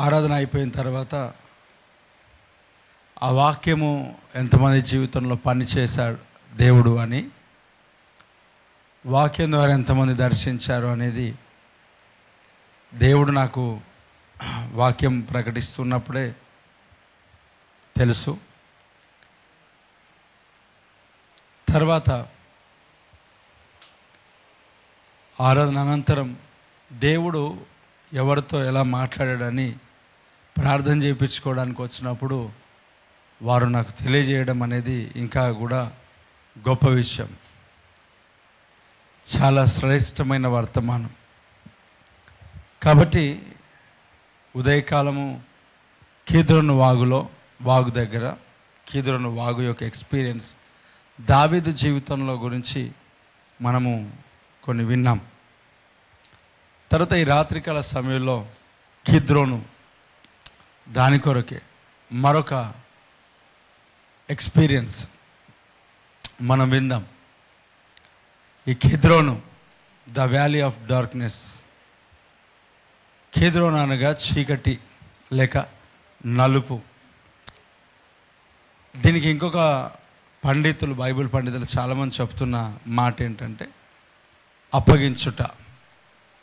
ఆరాధన అయిపోయిన తర్వాత ఆ వాక్యము ఎంతమంది జీవితంలో పనిచేశాడు దేవుడు అని, వాక్యం ద్వారా ఎంతమంది దర్శించారు అనేది దేవుడు నాకు వాక్యం ప్రకటిస్తున్నప్పుడే తెలుసు. తర్వాత ఆరాధన అనంతరం దేవుడు ఎవరితో ఎలా మాట్లాడాడని ప్రార్థన చేయించుకోవడానికి వచ్చినప్పుడు వారు నాకు తెలియజేయడం అనేది ఇంకా కూడా గొప్ప విషయం, చాలా శ్రేష్టమైన వర్తమానం. కాబట్టి ఉదయకాలము కీద్రోను వాగు దగ్గర కీద్రోను వాగు యొక్క ఎక్స్పీరియన్స్ దావీదు జీవితంలో గురించి మనము కొన్ని విన్నాం. తర్వాత ఈ రాత్రికాల సమయంలో కీద్రోను దాని కొరకే మరొక ఎక్స్పీరియన్స్ మనం విందాం. ఈ కీద్రోను ద వ్యాలీ ఆఫ్ డార్క్నెస్. కీద్రోను అనగా చీకటి లేక నలుపు. దీనికి ఇంకొక పండితులు, బైబిల్ పండితులు చాలామంది చెప్తున్న మాట ఏంటంటే అప్పగించుట.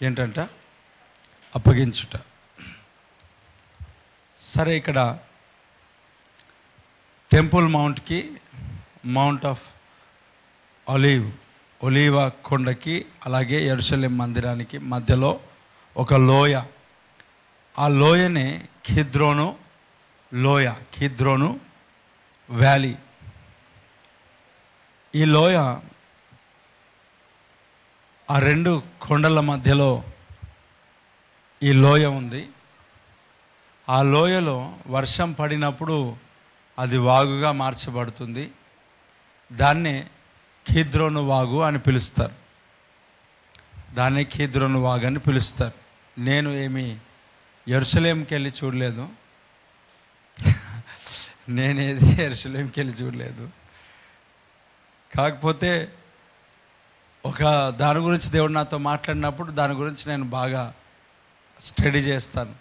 ఏంటంట? అప్పగించుట. సరే, ఇక్కడ టెంపుల్ మౌంట్కి, మౌంట్ ఆఫ్ ఒలీవ కొండకి, అలాగే యెరూషలేం మందిరానికి మధ్యలో ఒక లోయ. ఆ లోయనే కీద్రోను లోయ, కీద్రోను వ్యాలీ. ఈ లోయ ఆ రెండు కొండల మధ్యలో ఈ లోయ ఉంది. ఆ లోయలో వర్షం పడినప్పుడు అది వాగుగా మార్చబడుతుంది. దాన్నే కీద్రోను వాగు అని పిలుస్తారు. దాన్నే కీద్రోను వాగు అని పిలుస్తారు. నేను ఏమి యెరూషలేంకి వెళ్ళి చూడలేదు, నేనేది యెరూషలేంకి వెళ్ళి చూడలేదు. కాకపోతే ఒక దాని గురించి దేవుడు నాతో మాట్లాడినప్పుడు దాని గురించి నేను బాగా స్టడీ చేస్తాను,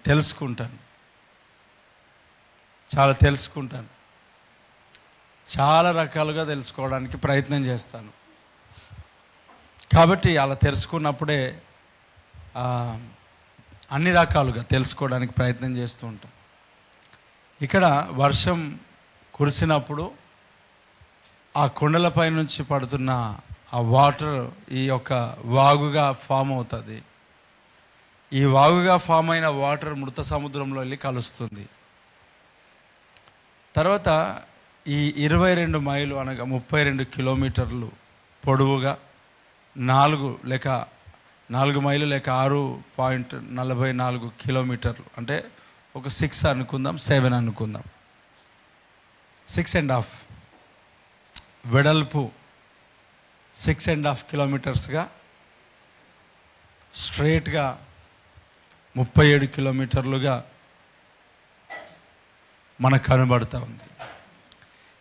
తెలుసుకుంటాను, తెలుసుకుంటాను. చాలా రకాలుగా తెలుసుకోవడానికి ప్రయత్నం చేస్తాను. కాబట్టి అలా తెలుసుకున్నప్పుడే అన్ని రకాలుగా తెలుసుకోవడానికి ప్రయత్నం చేస్తూ ఉంటాం. ఇక్కడ వర్షం కురిసినప్పుడు ఆ కొండలపై నుంచి పడుతున్న ఆ వాటర్ ఈ యొక్క వాగుగా ఫామ్ అవుతుంది. ఈ వాగుగా ఫామ్ అయిన వాటర్ మృత సముద్రంలో వెళ్ళి కలుస్తుంది. తర్వాత ఈ 22 మైలు అనగా 32 కిలోమీటర్లు పొడవుగా 4 మైలు లేక 6.44 కిలోమీటర్లు, అంటే ఒక 6 అనుకుందాం, 7 అనుకుందాం, 6.5 వెడల్పు 6.5 కిలోమీటర్స్గా స్ట్రైట్గా 37 కిలోమీటర్లుగా మనకు కనబడుతూ ఉంది.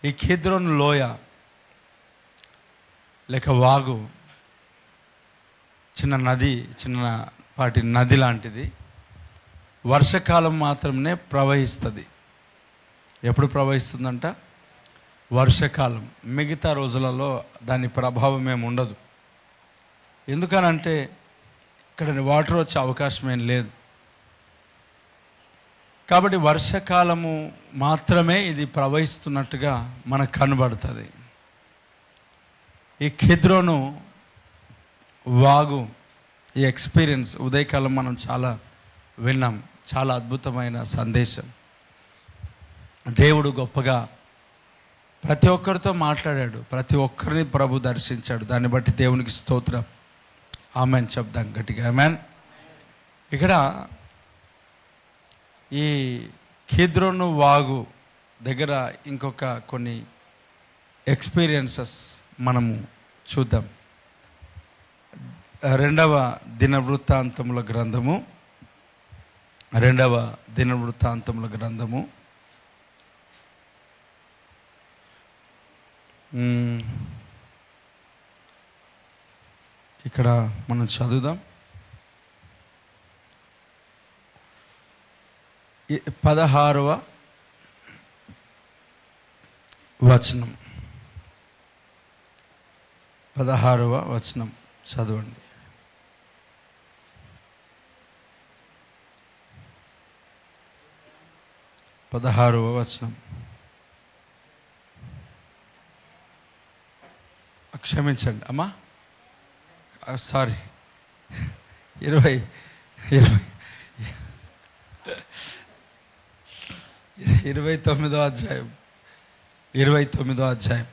ఈ కీద్రోను లోయ లేక వాగు చిన్నపాటి నది లాంటిది. వర్షాకాలం మాత్రమే ప్రవహిస్తుంది. ఎప్పుడు ప్రవహిస్తుందంట? వర్షాకాలం. మిగతా రోజులలో దాని ప్రభావం ఏమి ఉండదు. ఎందుకనంటే ఇక్కడ వాటర్ వచ్చే అవకాశం ఏం లేదు. కాబట్టి వర్షాకాలము మాత్రమే ఇది ప్రవహిస్తున్నట్టుగా మనకు కనబడుతుంది. ఈ కీద్రోను వాగు ఈ ఎక్స్పీరియన్స్ ఉదయకాలం మనం చాలా విన్నాం. చాలా అద్భుతమైన సందేశం. దేవుడు గొప్పగా ప్రతి ఒక్కరితో మాట్లాడాడు, ప్రతి ఒక్కరిని ప్రభు దర్శించాడు. దాన్ని బట్టి దేవునికి స్తోత్రం. ఆమెన్ చెప్దాం గట్టిగా, ఆమెన్. ఇక్కడ ఈ కీద్రోను వాగు దగ్గర ఇంకొక కొన్ని ఎక్స్పీరియన్సెస్ మనము చూద్దాం. 2వ దినవృత్తాంతముల గ్రంథము, 2వ దినవృత్తాంతముల గ్రంథము ఇక్కడ మనం చదువుదాం. 16వ వచనం, 16వ వచనం చదవండి. క్షమించండి అమ్మా, సారీ, 29వ అధ్యాయం, 29వ అధ్యాయం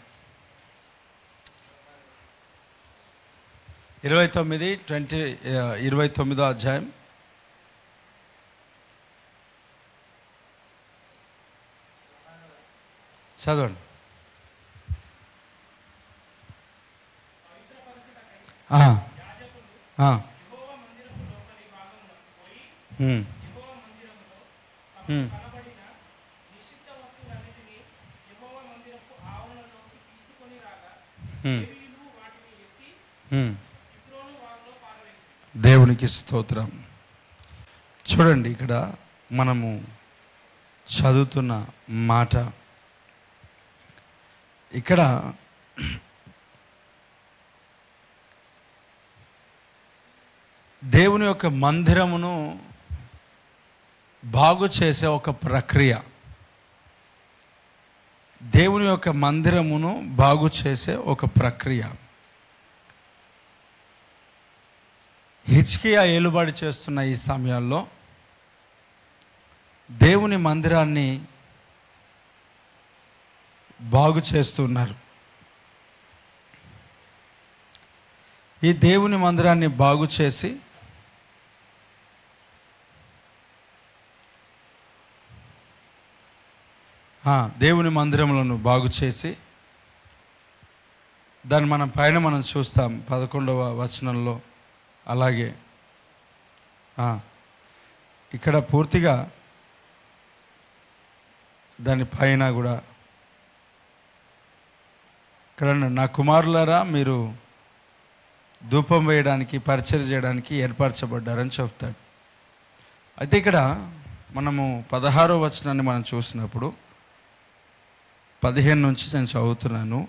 29వ అధ్యాయం చదవండి. దేవునికి స్తోత్రం. చూడండి, ఇక్కడ మనము చదువుతున్న మాట, ఇక్కడ దేవుని యొక్క మందిరమును బాగు చేసే ఒక ప్రక్రియ, దేవుని యొక్క మందిరమును బాగు చేసే ఒక ప్రక్రియ. హిజ్కియా ఏలుబడి చేస్తున్న ఈ సమయాల్లో దేవుని మందిరాన్ని బాగు చేస్తున్నారు. ఈ దేవుని మందిరాన్ని బాగు చేసి దేవుని మందిరములను బాగు చేసి దాన్ని మనం చూస్తాం 11వ వచనంలో. అలాగే ఇక్కడ పూర్తిగా దాని పైన కూడా ఇక్కడ నా కుమారులారా మీరు ధూపం వేయడానికి, పరిచర్య చేయడానికి ఏర్పరచబడ్డారని చెప్తాడు. అయితే ఇక్కడ మనము 16వ వచనాన్ని మనం చూసినప్పుడు 15 నుంచి నేను చదువుతున్నాను.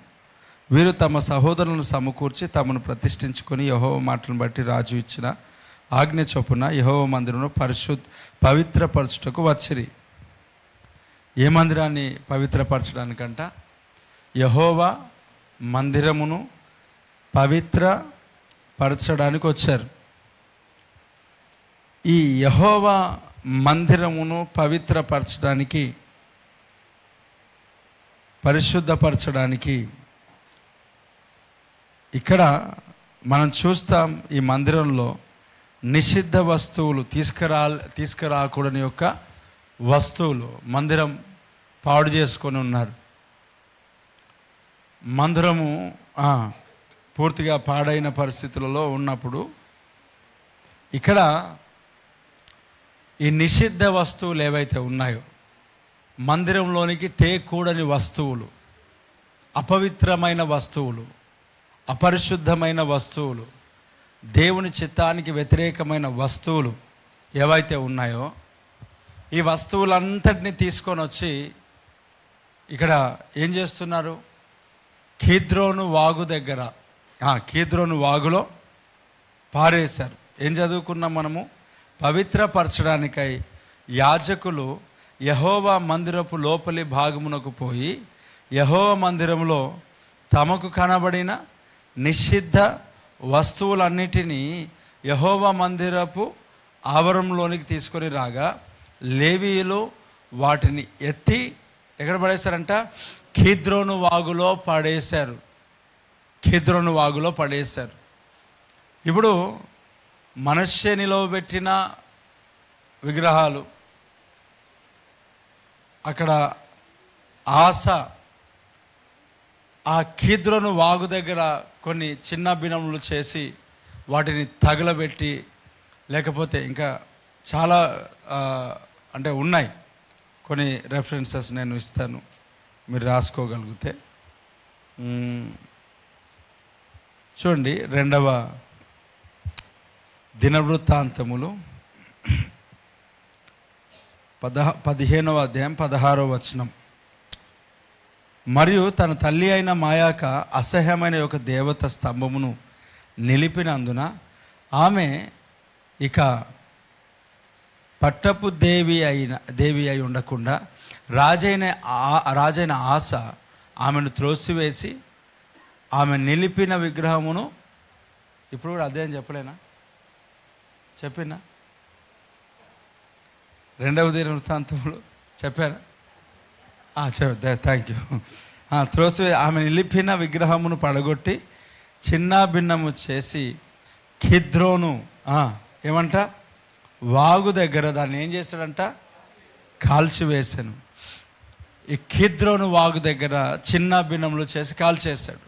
వీరు తమ సహోదరులను సమకూర్చి తమను ప్రతిష్ఠించుకొని యెహోవా మాటలను బట్టి రాజు ఇచ్చిన ఆజ్ఞ చొప్పున యెహోవా మందిరమును పవిత్రపరచుటకు వచ్చిరి. ఏ మందిరాన్ని పవిత్రపరచడానికంట? యెహోవా మందిరమును పవిత్రపరచడానికి వచ్చారు. ఈ యెహోవా మందిరమును పవిత్రపరచడానికి, పరిశుద్ధపరచడానికి ఇక్కడ మనం చూస్తాం, ఈ మందిరంలో నిషిద్ధ వస్తువులు తీసుకురాకూడని యొక్క వస్తువులు మందిరం పాడు చేసుకొని ఉన్నారు. మందిరము పూర్తిగా పాడైన పరిస్థితులలో ఉన్నప్పుడు ఇక్కడ ఈ నిషిద్ధ వస్తువులు ఏవైతే ఉన్నాయో, మందిరంలోనికి తేకూడని వస్తువులు, అపవిత్రమైన వస్తువులు, అపరిశుద్ధమైన వస్తువులు, దేవుని చిత్తానికి వ్యతిరేకమైన వస్తువులు ఏవైతే ఉన్నాయో ఈ వస్తువులంతటినీ తీసుకొని వచ్చి ఇక్కడ ఏం చేస్తున్నారు? కీద్రోను వాగు దగ్గర, కీద్రోను వాగులో పారేశారు. ఏం చదువుకున్నాం మనము? పవిత్రపరచడానికై యాజకులు యెహోవా మందిరపు లోపలి భాగమునకు పోయి యెహోవా మందిరంలో తమకు కనబడిన నిషిద్ధ వస్తువులన్నిటినీ యెహోవా మందిరపు ఆవరణలోనికి తీసుకొని రాగా లేవీయులు వాటిని ఎత్తి ఎక్కడ పడేశారంట? కీద్రోను వాగులో పడేశారు. కీద్రోను వాగులో పడేశారు. ఇప్పుడు మనష్షే నిలవబెట్టిన విగ్రహాలు, అక్కడ ఆశ, ఆ కీద్రోను వాగు దగ్గర కొన్ని చిన్న భిన్నములు చేసి వాటిని తగలబెట్టి, లేకపోతే ఇంకా చాలా అంటే ఉన్నాయి కొన్ని రెఫరెన్సెస్ నేను ఇస్తాను, మీరు రాసుకోగలిగితే. చూడండి, 2వ దినవృత్తాంతములు 15వ అధ్యాయం 16వ వచనం. మరియు తన తల్లి అయిన మాయాక అసహ్యమైన ఒక దేవత స్తంభమును నిలిపినందున ఆమె ఇక పట్టపు దేవి అయి ఉండకుండా రాజైన ఆస ఆమెను త్రోసివేసి ఆమె నిలిపిన విగ్రహమును, ఇప్పుడు కూడా అదే అని చెప్పలేనా? చెప్పినా 2వ దినవృత్తాంతములు చెప్పారా? Thank you. ఆమె నిలిపిన విగ్రహమును పడగొట్టి చిన్న భిన్నము చేసి కిద్రోను ఏమంట వాగు దగ్గర దాన్ని ఏం చేశాడంట? కాల్చివేశాను. ఈ కిద్రోను వాగు దగ్గర చిన్న భిన్నములు చేసి కాల్చేశాడు.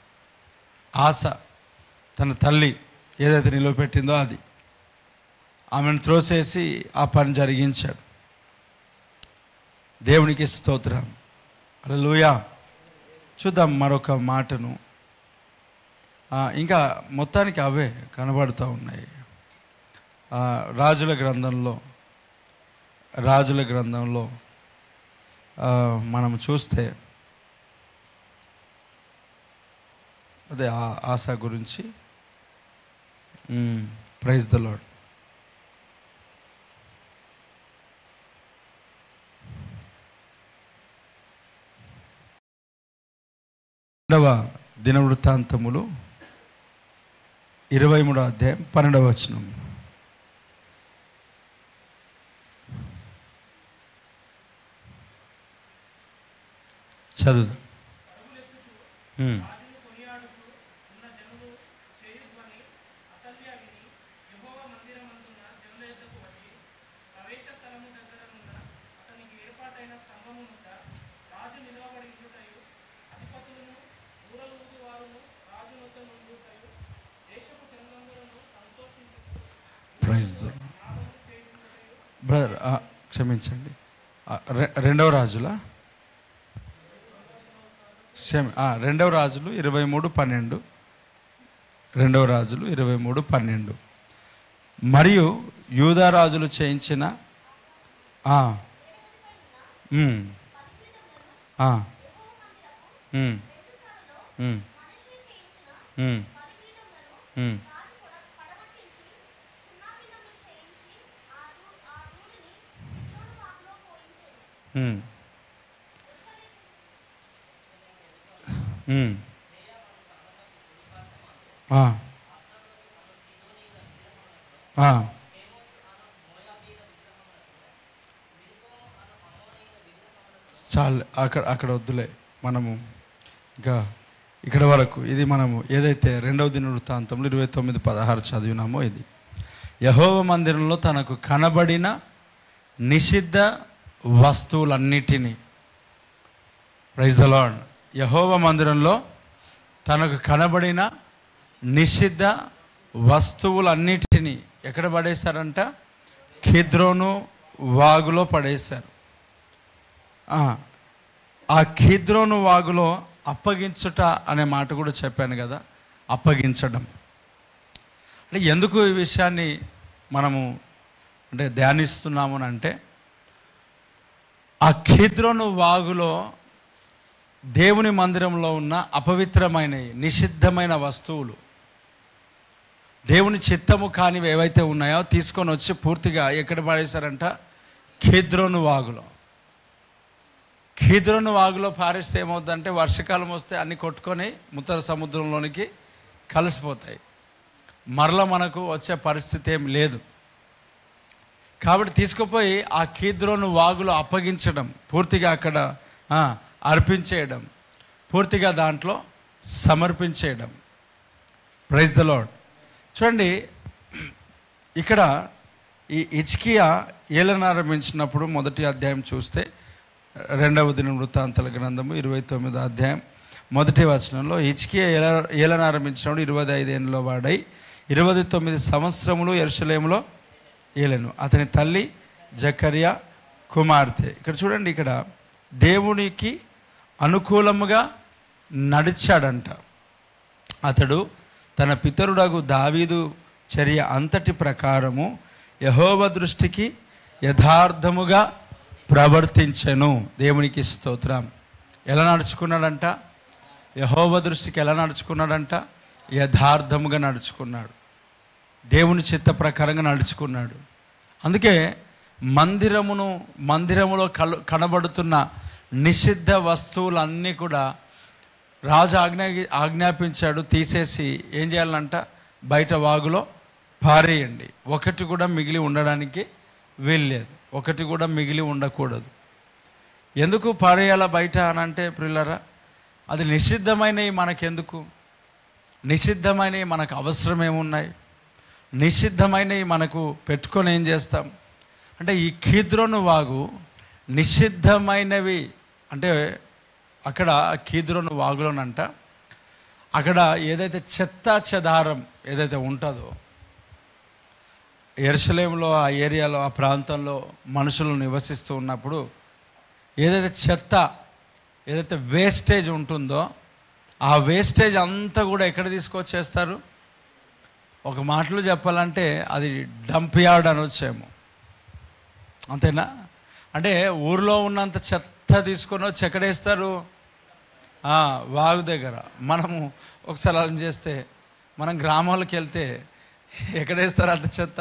ఆశ తన తల్లి ఏదైతే నిలవపెట్టిందో అది ఆమెను త్రోసేసి ఆ పని జరిగించాడు. దేవునికి స్తోత్రం. హల్లెలూయా. చూద్దాం మరొక మాటను. ఇంకా మొత్తానికి అవే కనబడుతూ ఉన్నాయి. రాజుల గ్రంథంలో మనం చూస్తే అదే ఆశ గురించి. Praise the Lord. రెండవ దినవృత్తాంతములు 23వ అధ్యాయం 12వ వచనం. చదువుదాం. బ్రదర్ క్షమించండి, 2వ రాజుల 2వ రాజులు 23:12. 2వ రాజులు 23:12. మరియు యూదా రాజులు చేయించిన చాలు, అక్కడ వద్దులే, మనము ఇంకా ఇక్కడ వరకు. ఇది మనము ఏదైతే 2వ దినవృత్తాంతంలో 29:16 చదివినామో ఇది. యెహోవా మందిరంలో తనకు కనబడిన నిషిద్ధ వస్తువులన్నిటినీ, ప్రైజ్ ద లార్డ్, యెహోవా మందిరంలో తనకు కనబడిన నిషిద్ధ వస్తువులన్నిటినీ ఎక్కడ పడేశారంట? కిద్రోను వాగులో పడేశారు. ఆ కిద్రోను వాగులో అప్పగించుట అనే మాట కూడా చెప్పాను కదా, అప్పగించడం. అంటే ఎందుకు ఈ విషయాన్ని మనము ధ్యానిస్తున్నాము అంటే, ఆ కిద్రోను వాగులో దేవుని మందిరంలో ఉన్న అపవిత్రమైన నిషిద్ధమైన వస్తువులు, దేవుని చిత్తము కానివి ఏవైతే ఉన్నాయో తీసుకొని వచ్చి పూర్తిగా ఎక్కడ పడేశారంట? కిద్రోను వాగులో. కిద్రోను వాగులో పారేస్తే ఏమవుతుందంటే, వర్షాకాలం వస్తే అన్నీ కొట్టుకొని ముత్తర సముద్రంలోనికి కలిసిపోతాయి. మరల మనకు వచ్చే పరిస్థితి ఏం లేదు. కాబట్టి తీసుకుపోయి ఆ కిద్రోను వాగులో అప్పగించడం, పూర్తిగా అక్కడ అర్పించేయడం, పూర్తిగా దాంట్లో సమర్పించేయడం. Praise the Lord. చూడండి, ఇక్కడ ఈ హిజ్కియా ఏలన ఆరంభించినప్పుడు 1వ అధ్యాయం చూస్తే, 2వ దినవృత్తాంతాల గ్రంథము 29వ అధ్యాయం 1వ వచనంలో, హిజ్కియా ఏలన ఆరంభించినప్పుడు 25 ఏళ్ళలో వాడై 29 సంవత్సరములు యెరూషలేములో ఏలెను. అతని తల్లి జకర్యా కుమార్తె. ఇక్కడ చూడండి, ఇక్కడ దేవునికి అనుకూలముగా నడిచాడంట. అతడు తన పితరుడగు దావీదు చర్య అంతటి ప్రకారము యెహోవా దృష్టికి యథార్థముగా ప్రవర్తించెను. దేవునికి స్తోత్రం. ఎలా నడుచుకున్నాడంట? యెహోవా దృష్టికి ఎలా నడుచుకున్నాడంట? యథార్థముగా నడుచుకున్నాడు, దేవుని చిత్త ప్రకారంగా నడుచుకున్నాడు. అందుకే మందిరములో కనబడుతున్న నిషిద్ధ వస్తువులన్నీ కూడా రాజు ఆజ్ఞాపించాడు, తీసేసి ఏం చేయాలంట? బయట వాగులో పారేయండి. ఒకటి కూడా మిగిలి ఉండడానికి వీల్లేదు, ఒకటి కూడా మిగిలి ఉండకూడదు. ఎందుకు పారేయాలా బయట అని అంటే ప్రియులారా, అది నిషిద్ధమైనవి మనకెందుకు? నిషిద్ధమైనవి మనకు అవసరం ఏమున్నాయి? నిషిద్ధమైనవి మనకు పెట్టుకొని ఏం చేస్తాం అంటే, ఈ కీద్రోను వాగు నిషిద్ధమైనవి అంటే, అక్కడ కీద్రోను వాగులోనంట అక్కడ ఏదైతే చెత్త చెదారం ఏదైతే ఉంటుందో, యెరూషలేములో ఆ ఏరియాలో ఆ ప్రాంతంలో మనుషులు నివసిస్తూ ఉన్నప్పుడు ఏదైతే చెత్త ఏదైతే వేస్టేజ్ ఉంటుందో ఆ వేస్టేజ్ అంతా కూడా ఎక్కడ తీసుకొచ్చేస్తారు? ఒక మాటలో చెప్పాలంటే అది డంప్ యార్డ్ అనొచ్చేమో, అంతేనా? అంటే ఊర్లో ఉన్నంత చెత్త తీసుకొని వచ్చి ఎక్కడేస్తారు? వాగు దగ్గర. మనము ఒకసారి అలా చేస్తే మనం గ్రామాలకు వెళ్తే ఎక్కడేస్తారు అంత చెత్త?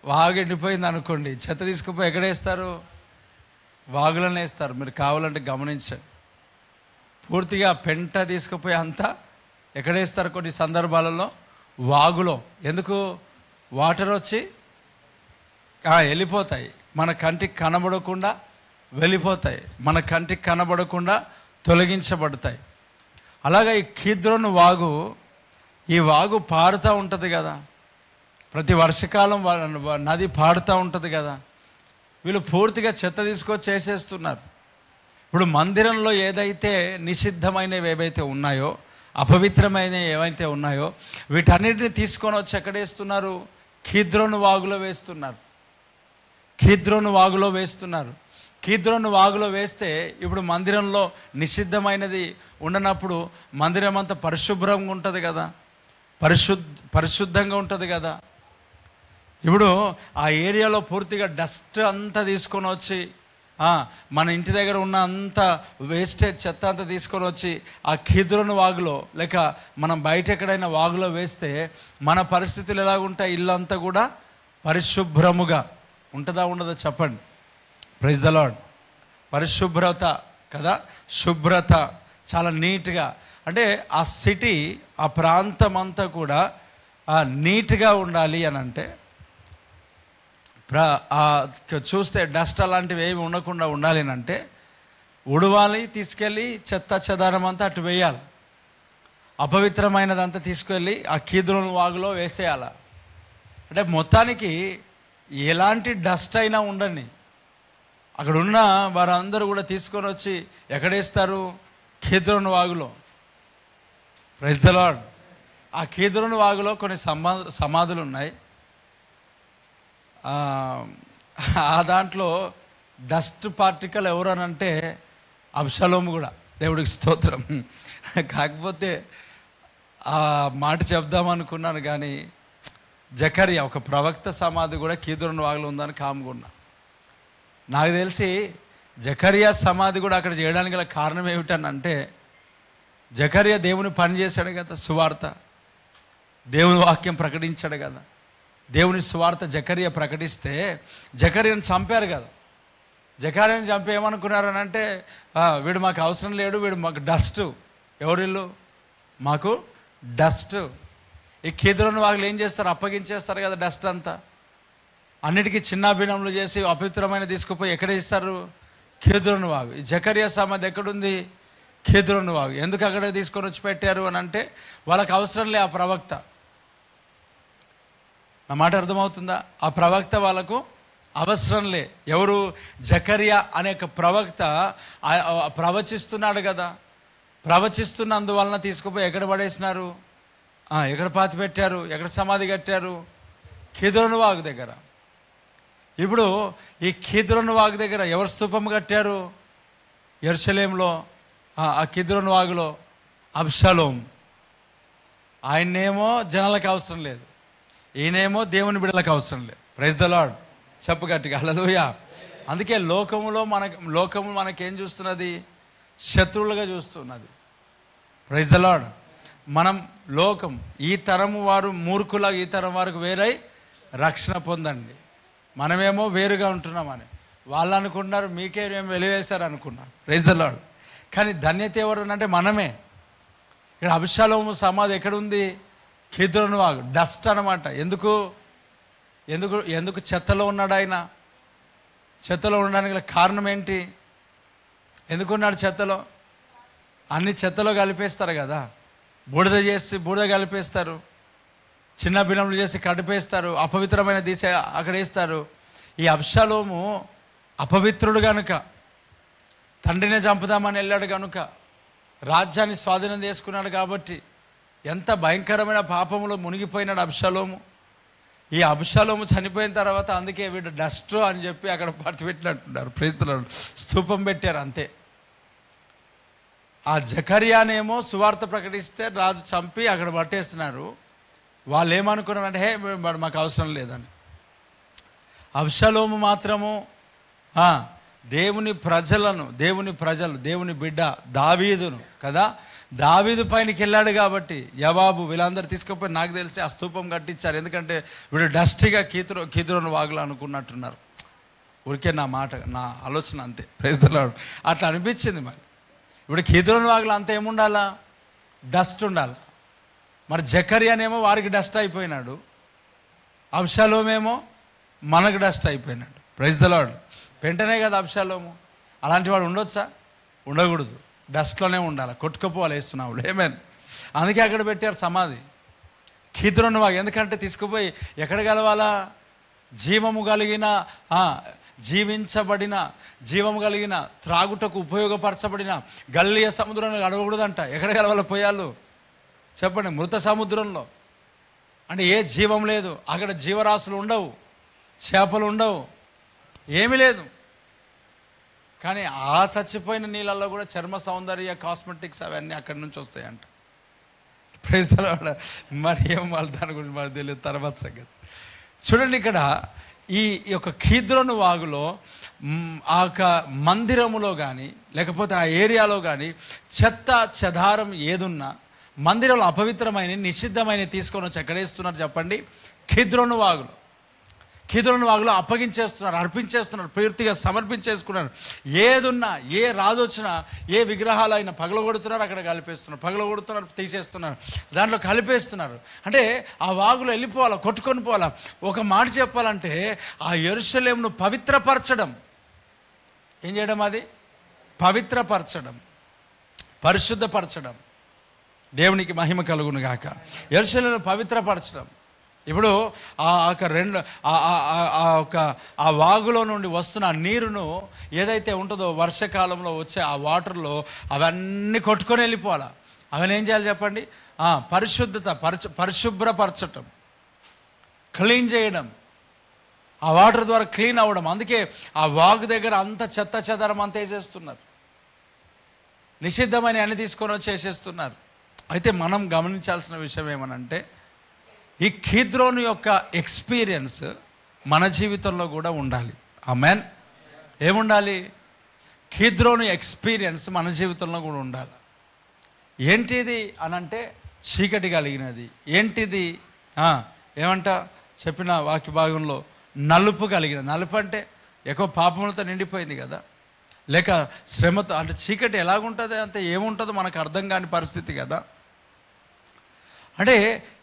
వాగు ఎండిపోయింది అనుకోండి, చెత్త తీసుకుపోయి ఎక్కడేస్తారు? వాగులోనే వేస్తారు. మీరు కావాలంటే గమనించండి. పూర్తిగా పెంట తీసుకుపోయి అంతా ఎక్కడేస్తారు? కొన్ని సందర్భాలలో వాగులో. ఎందుకు? వాటర్ వచ్చి వెళ్ళిపోతాయి, మన కంటికి కనబడకుండా వెళ్ళిపోతాయి, మన కంటికి కనబడకుండా తొలగించబడతాయి. అలాగే ఈ కీద్రోను వాగు, ఈ వాగు పారుతూ ఉంటుంది కదా, ప్రతి వర్షకాలం నది పారుతూ ఉంటుంది కదా. వీళ్ళు పూర్తిగా చెత్త తీసుకొచ్చి చేసేస్తున్నారు. ఇప్పుడు మందిరంలో ఏదైతే నిషిద్ధమైనవి ఏవైతే ఉన్నాయో, అపవిత్రమైనవి ఏవైతే ఉన్నాయో, వీటన్నిటిని తీసుకొని వచ్చి ఎక్కడేస్తున్నారు? కీద్రోను వాగులో వేస్తున్నారు. కీద్రోను వాగులో వేస్తున్నారు. కీద్రోను వాగులో వేస్తే ఇప్పుడు మందిరంలో నిషిద్ధమైనది ఉండనప్పుడు మందిరం అంతా పరిశుభ్రంగా ఉంటుంది కదా, పరిశుద్ధంగా ఉంటుంది కదా. ఇప్పుడు ఆ ఏరియాలో పూర్తిగా డస్ట్ అంతా తీసుకొని వచ్చి మన ఇంటి దగ్గర ఉన్న అంత వేస్టేజ్ చెత్త అంతా తీసుకొని వచ్చి ఆ కీద్రోను వాగులో లేక మనం బయట ఎక్కడైనా వాగులో వేస్తే మన పరిస్థితులు ఎలాగుంటాయి? ఇల్లు అంతా కూడా పరిశుభ్రముగా ఉంటుందా ఉండదా చెప్పండి? Praise the Lord. పరిశుభ్రత కదా, శుభ్రత, చాలా నీట్గా. అంటే ఆ సిటీ, ఆ ప్రాంతం అంతా కూడా నీట్గా ఉండాలి అని అంటే చూస్తే డస్ట్ అలాంటివి ఏమి ఉండకుండా ఉండాలి అని అంటే ఉడవాలి, తీసుకెళ్ళి చెత్త చెదారం అంతా అటు వేయాలి. అపవిత్రమైనదంతా తీసుకెళ్ళి ఆ కీద్రోను వాగులో వేసేయాల. అంటే మొత్తానికి ఎలాంటి డస్ట్ అయినా ఉండని అక్కడ ఉన్న వారందరూ కూడా తీసుకొని వచ్చి ఎక్కడేస్తారు? కీద్రోను వాగులో. Praise the Lord. ఆ కీద్రోను వాగులో కొన్ని సమాధులు ఉన్నాయి. ఆ దాంట్లో డస్ట్ పార్టికల్ ఎవరు అని అంటే అబ్షలోము కూడా. దేవుడికి స్తోత్రం. కాకపోతే ఆ మాట చెప్దామనుకున్నాను కానీ జకర్యా ఒక ప్రవక్త సమాధి కూడా కీద్రోను వాగులో ఉందని కాముకున్నా. నాకు తెలిసి జకర్యా సమాధి కూడా అక్కడ చేయడానికి గల కారణం ఏమిటనంటే, జకర్యా దేవుని పని చేశాడు కదా, సువార్త, దేవుని వాక్యం ప్రకటించాడు కదా. దేవుని సువార్త జకర్యా ప్రకటిస్తే జకర్యాను చంపారు కదా. జకర్యాను చంపి ఏమనుకున్నారని అంటే, వీడు మాకు అవసరం లేడు, వీడు మాకు డస్ట్. ఎవరిల్లు? మాకు డస్ట్. ఈ కీద్రోను వాగులు ఏం చేస్తారు? అప్పగించేస్తారు కదా డస్ట్ అంతా. అన్నిటికీ చిన్నాభిన్నములు చేసి అపవిత్రమైన తీసుకుపోయి ఎక్కడ ఇస్తారు? కీద్రోను వాగు. ఈ జకర్యా సమాధి ఎక్కడుంది? కీద్రోను వాగు. ఎందుకు అక్కడ తీసుకొని వచ్చి పెట్టారు అని అంటే వాళ్ళకి అవసరం లే ఆ ప్రవక్త. నా మాట అర్థమవుతుందా? ఆ ప్రవక్త వాళ్ళకు అవసరం లే. ఎవరు? జకర్యా అనే ప్రవక్త ప్రవచిస్తున్నాడు కదా. ప్రవచిస్తున్నందువలన తీసుకుపోయి ఎక్కడ పడేసినారు? ఎక్కడ పాతి పెట్టారు? ఎక్కడ సమాధి కట్టారు? కీద్రోను వాగు దగ్గర. ఇప్పుడు ఈ కీద్రోను వాగు దగ్గర ఎవరు స్తూపం కట్టారు? యెరూషలేములో ఆ కీద్రోను వాగులో అబ్షలోం. ఆయన్నేమో జనాలకు అవసరం లేదు, ఈయనేమో దేవుని బిడ్డలకు అవసరం లేదు. Praise the Lord. చెప్పు గట్టిగా హల్లెలూయా. అందుకే లోకము మనకేం చూస్తున్నది? శత్రువులుగా చూస్తున్నది. Praise the Lord. మనం లోకం, ఈ తరము వారు మూర్ఖుల, ఈ తరం వారికి వేరై రక్షణ పొందండి. మనమేమో వేరుగా ఉంటున్నామని వాళ్ళు అనుకున్నారు, మీకేమో వెలివేశారు అనుకున్నారు. Praise the Lord. కానీ ధన్యత ఎవరు అంటే మనమే. ఇక్కడ అబ్షాలోము సమాధి ఎక్కడుంది? కిద్రోను వాగు, డస్ట్ అనమాట. ఎందుకు ఎందుకు ఎందుకు చెత్తలో ఉన్నాడు ఆయన? చెత్తలో ఉండడానికి గల కారణం ఏంటి? ఎందుకున్నాడు చెత్తలో? అన్ని చెత్తలో కలిపేస్తారు కదా, బూడిద కలిపేస్తారు, చిన్న బిన్నములు చేసి కడిపేస్తారు, అపవిత్రమైన దిశ అక్కడ వేస్తారు. ఈ అబ్షాలోము అపవిత్రుడు కనుక, తండ్రినే చంపుదామని వెళ్ళాడు కనుక, రాజ్యాన్ని స్వాధీనం చేసుకున్నాడు కాబట్టి ఎంత భయంకరమైన పాపంలో మునిగిపోయినాడు అబ్షాలోము. ఈ అబ్షాలోము చనిపోయిన తర్వాత అందుకే వీడు డస్ట్ అని చెప్పి అక్కడ పాతి పెట్టినట్టున్నారు. ప్రేస్తున్నారు, స్తూపం పెట్టారు అంతే. ఆ జకర్యానేమో సువార్త ప్రకటిస్తే రాజు చంపి అక్కడ పట్టేస్తున్నారు. వాళ్ళు ఏమనుకున్నారంటే హే మాకు అవసరం లేదని. అబ్షాలోము మాత్రము దేవుని ప్రజలు దేవుని బిడ్డ దావీదును కదా, దావీదు పైనకి వెళ్ళాడు కాబట్టి యవాబు వీళ్ళందరూ తీసుకుపోయి నాకు తెలిసి ఆ స్తూపం కట్టించారు. ఎందుకంటే వీడు డస్టీగా కిద్రోను వాగులు అనుకున్నట్టున్నారు. ఊరికే నా ఆలోచన అంతే. Praise the Lord. అట్లా అనిపించింది. మరి ఇప్పుడు కిద్రోను వాగులు అంత ఏముండాలా? డస్ట్ ఉండాలి. మరి జకర్యానేమో వారికి డస్ట్ అయిపోయినాడు, అబ్షాలోమేమో మనకు డస్ట్ అయిపోయినాడు. Praise the lord. వెంటనే కదా అబ్షాలోము. అలాంటి వాడు ఉండొచ్చా? ఉండకూడదు. డస్ట్లోనే ఉండాలి, కొట్టుకుపోవాలి వేస్తున్నావుడు. ఏమేన్ అందుకే అక్కడ పెట్టారు సమాధి కిద్రోను వాగు. ఎందుకంటే తీసుకుపోయి ఎక్కడ కలవాలా? జీవము కలిగిన త్రాగుటకు ఉపయోగపరచబడిన గల్లియ సముద్రంలో అడగకూడదంట. ఎక్కడ కలవాల పోయాలు చెప్పండి? మృత సముద్రంలో. అంటే ఏ జీవం లేదు అక్కడ, జీవరాశులు ఉండవు, చేపలు ఉండవు, ఏమీ లేదు. కానీ ఆ చచ్చిపోయిన నీళ్ళల్లో కూడా చర్మ సౌందర్య కాస్మెటిక్స్ అవన్నీ అక్కడి నుంచి వస్తాయంట. Praise the Lord. మరి ఏం వాళ్ళు దాని గురించి మనకు తెలియదు, తర్వాత సంగతి. చూడండి, ఇక్కడ ఈ యొక్క కిద్రోను వాగులో ఆ యొక్క మందిరములో కానీ లేకపోతే ఆ ఏరియాలో కానీ చెత్త చెదారం ఏదున్నా మందిరంలో అపవిత్రమైన నిషిద్ధమైన తీసుకొని వచ్చి ఎక్కడేస్తున్నారు చెప్పండి? కిద్రోను వాగులో అప్పగించేస్తున్నారు, అర్పించేస్తున్నారు, పూర్తిగా సమర్పించేసుకున్నారు. ఏదున్నా, ఏ రాజు వచ్చినా, ఏ విగ్రహాలు అయినా పగలగొడుతున్నారు, అక్కడ కలిపేస్తున్నారు, పగలగొడుతున్నారు, తీసేస్తున్నారు, దాంట్లో కలిపేస్తున్నారు. అంటే ఆ వాగులో వెళ్ళిపోవాలా, కొట్టుకొని పోవాలా. ఒక మాట చెప్పాలంటే ఆ యెరూషలేమును పవిత్రపరచడం. ఏం చేయడం? అది పవిత్రపరచడం, పరిశుద్ధపరచడం. దేవునికి మహిమ కలుగును గాక. యెరూషలేమును పవిత్రపరచడం. ఇప్పుడు ఆ వాగులో నుండి వస్తున్న ఆ నీరును ఏదైతే ఉంటుందో వర్షాకాలంలో వచ్చే ఆ వాటర్లో అవన్నీ కొట్టుకొని వెళ్ళిపోవాలి. అవన్నీ ఏం చేయాలి చెప్పండి? పరిశుభ్రపరచటం, క్లీన్ చేయడం, ఆ వాటర్ ద్వారా క్లీన్ అవ్వడం. అందుకే ఆ వాగు దగ్గర అంత చెత్త చెదారం అంతా వేసేస్తున్నారు, నిషిద్ధమని అన్ని తీసుకొని వచ్చి వేసేస్తున్నారు. అయితే మనం గమనించాల్సిన విషయం ఏమనంటే ఈ కిద్రోను యొక్క ఎక్స్పీరియన్స్ మన జీవితంలో కూడా ఉండాలి. ఆమేన్. ఏముండాలి? కిద్రోను ఎక్స్పీరియన్స్ మన జీవితంలో కూడా ఉండాలి. ఏంటిది అనంటే చీకటి కలిగినది. ఏంటిది? ఏమంట చెప్పిన వాక్య భాగంలో నలుపు కలిగిన. నలుపు అంటే ఎక్కువ పాపములతో నిండిపోయింది కదా, లేక శ్రమతో. అంటే చీకటి ఎలాగుంటుంది అంటే ఏముంటుందో మనకు అర్థం కాని పరిస్థితి కదా. అంటే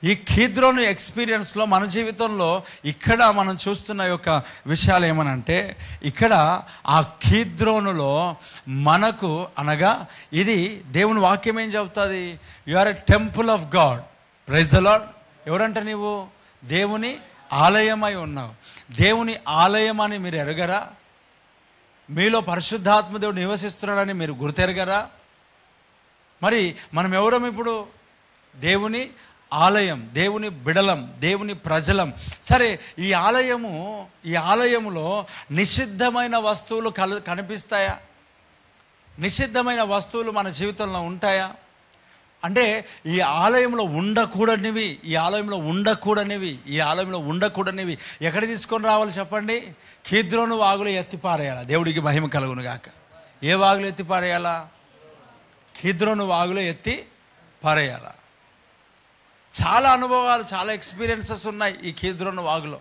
ఈ కిద్రోను ఎక్స్పీరియన్స్లో మన జీవితంలో ఇక్కడ మనం చూస్తున్న యొక్క విషయాలు ఏమనంటే, ఇక్కడ ఆ కిద్రోనులో మనకు అనగా ఇది దేవుని వాక్యం ఏం చెబుతుంది? You are a temple of God. Praise the Lord. ఎవరంటే నీవు దేవుని ఆలయమై ఉన్నావు. దేవుని ఆలయం అని మీరు ఎరగరా? మీలో పరిశుద్ధాత్మ దేవుడు నివసిస్తున్నాడని మీరు గుర్తెరగరా? మరి మనం ఎవరం ఇప్పుడు? దేవుని ఆలయం, దేవుని బిడలం, దేవుని ప్రజలం. సరే, ఈ ఆలయములో నిషిద్ధమైన వస్తువులు కనిపిస్తాయా? నిషిద్ధమైన వస్తువులు మన జీవితంలో ఉంటాయా? అంటే ఈ ఆలయంలో ఉండకూడనివి, ఈ ఆలయంలో ఉండకూడనివి, ఈ ఆలయంలో ఉండకూడనివి ఎక్కడ తీసుకొని రావాలి చెప్పండి? కీద్రోను వాగులో ఎత్తిపారేయాలా. దేవుడికి మహిమ కలుగును గాక. ఏ వాగులో ఎత్తి పారేయాలా? కీద్రోను వాగులో ఎత్తి పారేయాలా. చాలా అనుభవాలు, చాలా ఎక్స్పీరియన్సెస్ ఉన్నాయి ఈ కీద్రోను వాగులో.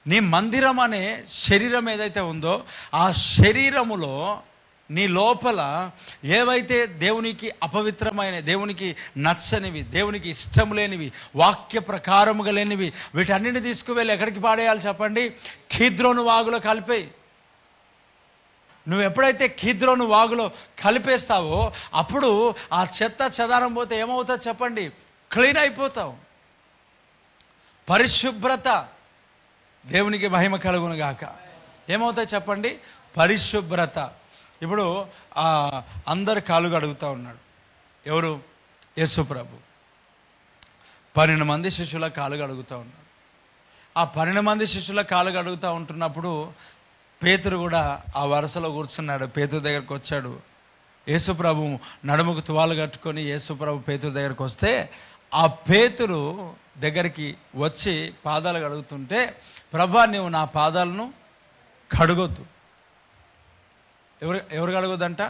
నీ మందిరం అనే శరీరం ఏదైతే ఉందో ఆ శరీరములో నీ లోపల ఏవైతే దేవునికి అపవిత్రమైన, దేవునికి నచ్చనివి, దేవునికి ఇష్టం లేనివి, వాక్య ప్రకారముగా లేనివి, వీటన్నిటిని తీసుకువెళ్ళి ఎక్కడికి పాడేయాలి చెప్పండి? కీద్రోను వాగులో కలిపేయి. నువ్వు ఎప్పుడైతే కీద్రోను వాగులో కలిపేస్తావో అప్పుడు ఆ చెత్త చెదారం పోతే ఏమవుతుంది చెప్పండి? క్లీన్ అయిపోతావు. పరిశుభ్రత. దేవునికి మహిమ కలుగును గాక. ఏమవుతాయి చెప్పండి? పరిశుభ్రత. ఇప్పుడు అందరు కాలు కడుగుతూ ఉన్నాడు. ఎవరు? యేసు ప్రభు 12 మంది శిష్యుల కాలు కడుగుతూ ఉన్నాడు. ఆ 12 మంది శిష్యుల కాలు కడుగుతూ ఉంటున్నప్పుడు పేతురు కూడా ఆ వరుసలో కూర్చున్నాడు. పేతురు దగ్గరకు వచ్చాడు. యేసు ప్రభు నడుముకు తువాలు కట్టుకొని యేసు ప్రభు పేతురు దగ్గరకు వస్తే ఆ పేతురు దగ్గరికి వచ్చి పాదాలు కడుగుతుంటే, ప్రభా నీవు నా పాదాలను కడుగొద్దు. ఎవరు కడగొద్దంట?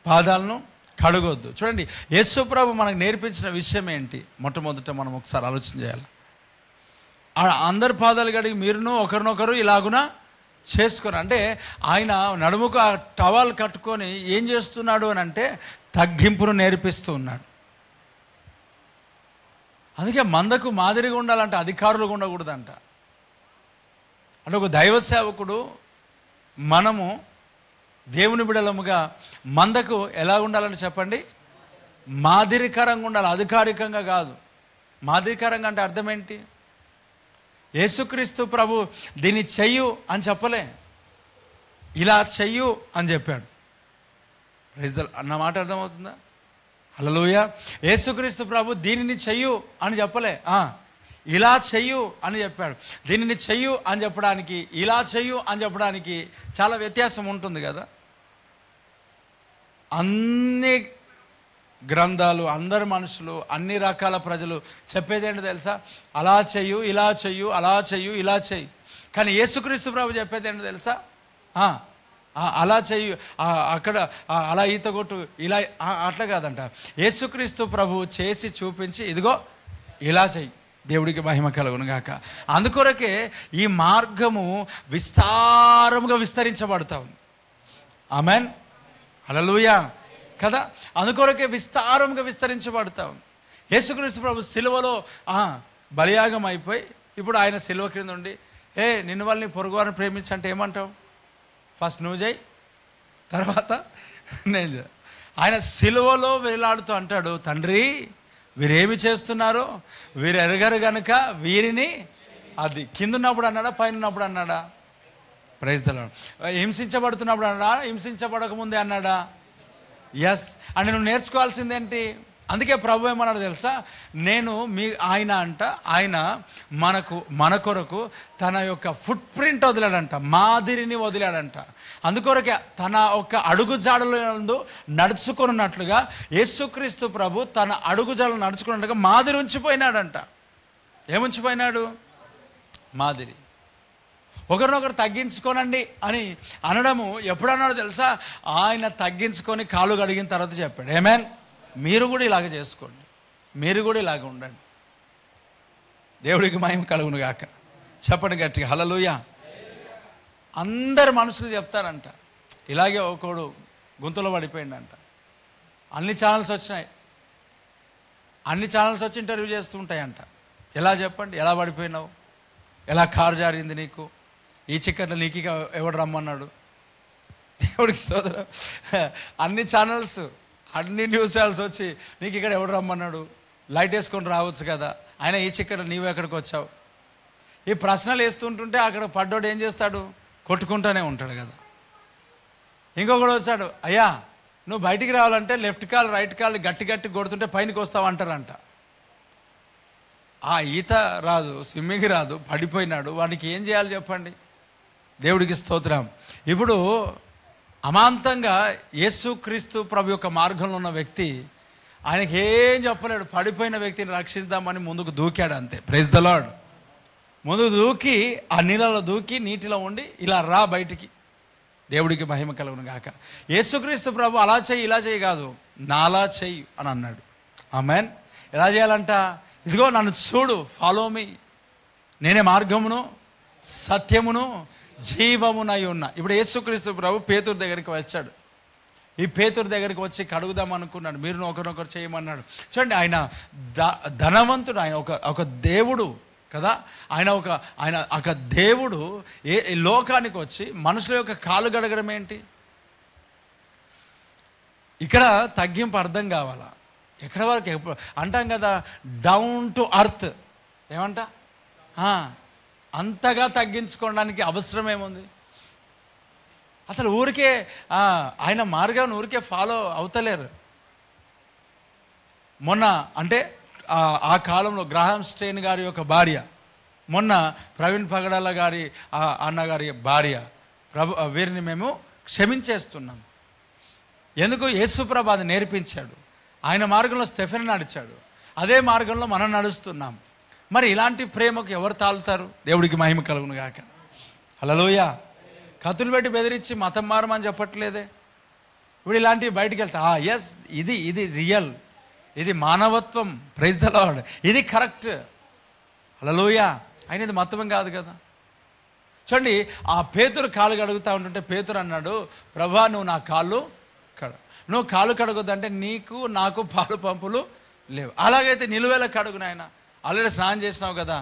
పాదాలను కడగొద్దు. చూడండి, యేసు ప్రభు మనకు నేర్పించిన విషయం ఏంటి? మొట్టమొదట మనం ఒకసారి ఆలోచన చేయాలి. అందరి పాదాలు కడిగి మీరును ఒకరినొకరు ఇలాగున చేసుకొని, అంటే ఆయన నడుముకు ఆ టవల్ కట్టుకొని ఏం చేస్తున్నాడు అని అంటే తగ్గింపును నేర్పిస్తూ ఉన్నాడు. అందుకే మందకు మాదిరిగా ఉండాలంటే అధికారులుగా ఉండకూడదంట. అంటే ఒక దైవ సేవకుడు, మనము దేవుని బిడలముగా మందకు ఎలా ఉండాలని చెప్పండి? మాదిరికరంగా ఉండాలి, అధికారికంగా కాదు. మాదిరికరంగా అంటే అర్థం ఏంటి? యేసుక్రీస్తు ప్రభు దీన్ని చెయ్యు అని చెప్పలే, ఇలా చెయ్యు అని చెప్పాడు. ప్రైజ్ ది లార్డ్ అన్న మాట అర్థమవుతుందా? హల్లెలూయా. యేసుక్రీస్తు ప్రభు దీనిని చెయ్యు అని చెప్పలే, ఇలా చెయ్యు అని చెప్పాడు. దీనిని చెయ్యు అని చెప్పడానికి, ఇలా చెయ్యు అని చెప్పడానికి చాలా వ్యత్యాసం ఉంటుంది కదా. అన్ని గ్రంథాలు, అందరు మనుషులు, అన్ని రకాల ప్రజలు చెప్పేది ఏంటో తెలుసా? అలా చెయ్యు, ఇలా చెయ్యు, అలా చెయ్యు, ఇలా చెయ్యు. కానీ యేసుక్రీస్తు ప్రభు చెప్పేది ఏంటో తెలుసా? అలా చెయ్యు, అక్కడ అలా ఈత కొట్టు, ఇలా, అట్లా కాదంట. యేసుక్రీస్తు ప్రభు చేసి చూపించి, ఇదిగో ఇలా చెయ్యి. దేవుడికి మహిమ కలుగును గాక. అందుకొరకే ఈ మార్గము విస్తారముగా విస్తరించబడతా ఉంది. ఆమెన్, హల్లెలూయా కదా. అందుకొరకే విస్తారముగా విస్తరించబడతా ఉంది. యేసుక్రీస్తు ప్రభు సిలువలో బలియాగం అయిపోయి, ఇప్పుడు ఆయన సిలువ క్రింద ఉండి, నిన్ను వాళ్ళని పొరుగువారిని ప్రేమించంటే ఏమంటావు? ఫస్ట్ నువ్వు చేయి, తర్వాత నేను చేయి. ఆయన సిలువలో వేలాడుతూ అంటాడు, తండ్రి వీరేమి చేస్తున్నారో వీరు ఎరగరు గనుక వీరిని. అది కింద ఉన్నప్పుడు అన్నాడా, పైన ఉన్నప్పుడు అన్నాడా? Praise the lord. హింసించబడుతున్నప్పుడు అన్నాడా, హింసించబడక ముందే అన్నాడా? ఎస్. అంటే నువ్వు నేర్చుకోవాల్సిందేంటి? అందుకే ప్రభు ఏమన్నాడు తెలుసా? ఆయన మన కొరకు తన యొక్క ఫుట్ ప్రింట్ వదిలాడంట, మాదిరిని వదిలాడంట. అందుకొరకే తన ఒక అడుగుజాడలు నడుచుకున్నట్లుగా యేసుక్రీస్తు ప్రభు తన అడుగుజాడలు నడుచుకున్నట్టుగా మాదిరి ఉంచిపోయినాడంట. ఏముంచిపోయినాడు? మాదిరి. ఒకరినొకరు తగ్గించుకోనండి అని అనడము ఎప్పుడన్నాడో తెలుసా? ఆయన తగ్గించుకొని కాలు కడిగిన తర్వాత చెప్పాడు, ఆమేన్, మీరు కూడా ఇలాగ చేసుకోండి, మీరు కూడా ఇలాగ ఉండండి. దేవుడికి మహిమ కలుగును గాక. చెప్పండి గట్టిగా హల్లెలూయా. అందరు మనుషులు చెప్తారంట, ఇలాగే ఒకడు గుంతలో పడిపోయిందంట. అన్ని ఛానల్స్ వచ్చినాయి, అన్ని ఛానల్స్ వచ్చి ఇంటర్వ్యూ చేస్తూ ఉంటాయంట. ఎలా చెప్పండి, ఎలా పడిపోయినావు, ఎలా కారు జారింది నీకు, ఈ చిక్కట్లో నీకు ఎవడు రమ్మన్నాడు? దేవుడికి సోదరు, అన్ని ఛానల్స్, అన్ని న్యూస్ ఛానల్స్ వచ్చి నీకు ఇక్కడ ఎవడు రమ్మన్నాడు, లైట్ వేసుకొని రావచ్చు కదా, ఆయన ఈ చిక్కట్లో నీవు ఎక్కడికి వచ్చావు? ఈ ప్రశ్నలు వేస్తుంటుంటే అక్కడ పడ్డోడు ఏం చేస్తాడు? కొట్టుకుంటూనే ఉంటాడు కదా. ఇంకొకడు వచ్చాడు, అయ్యా నువ్వు బయటికి రావాలంటే లెఫ్ట్ కాల్ రైట్ కాల్ గట్టి గట్టి కొడుతుంటే పైనకి వస్తావు అంటారంట. ఆ ఈత రాదు, స్విమ్మింగ్ రాదు, పడిపోయినాడు, వాడికి ఏం చేయాలి చెప్పండి? దేవుడికి స్తోత్రం. ఇప్పుడు అమాంతంగా యేసుక్రీస్తు ప్రభు యొక్క మార్గంలో ఉన్న వ్యక్తి ఆయనకి ఏం చెప్పలేడు, పడిపోయిన వ్యక్తిని రక్షిద్దామని ముందుకు దూకాడు అంతే. Praise the Lord. ముందుకు దూకి ఆ నీళ్ళలో దూకి నీటిలో ఉండి ఇలా రా బయటికి, దేవుడికి మహిమ కలుగును గాక. యేసుక్రీస్తు ప్రభు అలా చెయ్యి ఇలా చెయ్యి కాదు, నాలా చెయ్యి అని అన్నాడు. ఆమేన్. ఎలా చేయాలంట? ఇదిగో నన్ను చూడు, ఫాలో మీ, నేనే మార్గమును సత్యమును జీవమునై ఉన్నా. ఇప్పుడు యేసుక్రీస్తు ప్రభు పేతురు దగ్గరికి వచ్చాడు. ఈ పేతురు దగ్గరికి వచ్చి కడుగుదాం అనుకున్నాడు. మీరు ఒకరినొకరు చేయమన్నాడు. చూడండి, ఆయన ధనవంతుడు, ఆయన ఒక దేవుడు కదా. ఆయన ఒక దేవుడు ఏ లోకానికి వచ్చి మనుషుల యొక్క కాలు గడగడం ఏంటి? ఇక్కడ తగ్గింపు అర్థం కావాలా? ఎక్కడ వరకు అంటాం కదా, డౌన్ టు అర్త్. ఏమంట? అంతగా తగ్గించుకోవడానికి అవసరం ఏముంది? అసలు ఊరికే ఆయన మార్గాన్ని ఊరికే ఫాలో అవుతలేరు. మొన్న అంటే ఆ కాలంలో గ్రాహం స్టెయిన్ గారి యొక్క భార్య, మొన్న ప్రవీణ్ పగడాల గారి అన్నగారి భార్య, వీరిని మేము క్షమించేస్తున్నాం. ఎందుకు? యేసుప్రభు అది నేర్పించాడు. ఆయన మార్గంలో స్టెఫెన్ నడిచాడు, అదే మార్గంలో మనం నడుస్తున్నాం. మరి ఇలాంటి ప్రేమకు ఎవరు తాలుతారు? దేవుడికి మహిమ కలుగును గాక. హల్లెలూయా. కత్తులు పెట్టి బెదిరించి మతం మారమని చెప్పట్లేదే. ఇప్పుడు ఇలాంటివి బయటికి వెళ్తా, ఎస్ ఇది రియల్, ఇది మానవత్వం. Praise the Lord. ఇది కరెక్ట్. హల్లెలూయా. ఆయన ఇది మతం కాదు కదా. చూడండి, ఆ పేతురు కాలు కడుగుతూ ఉంటుంటే పేతురు అన్నాడు, ప్రభా నువ్వు నా కాళ్ళు నువ్వు కాలు కడగొద్దంటే నీకు నాకు పాలు పంపులు లేవు. అలాగైతే నిలువేలా కడుగు నాయన, ఆల్రెడీ స్నానం చేసినావు కదా,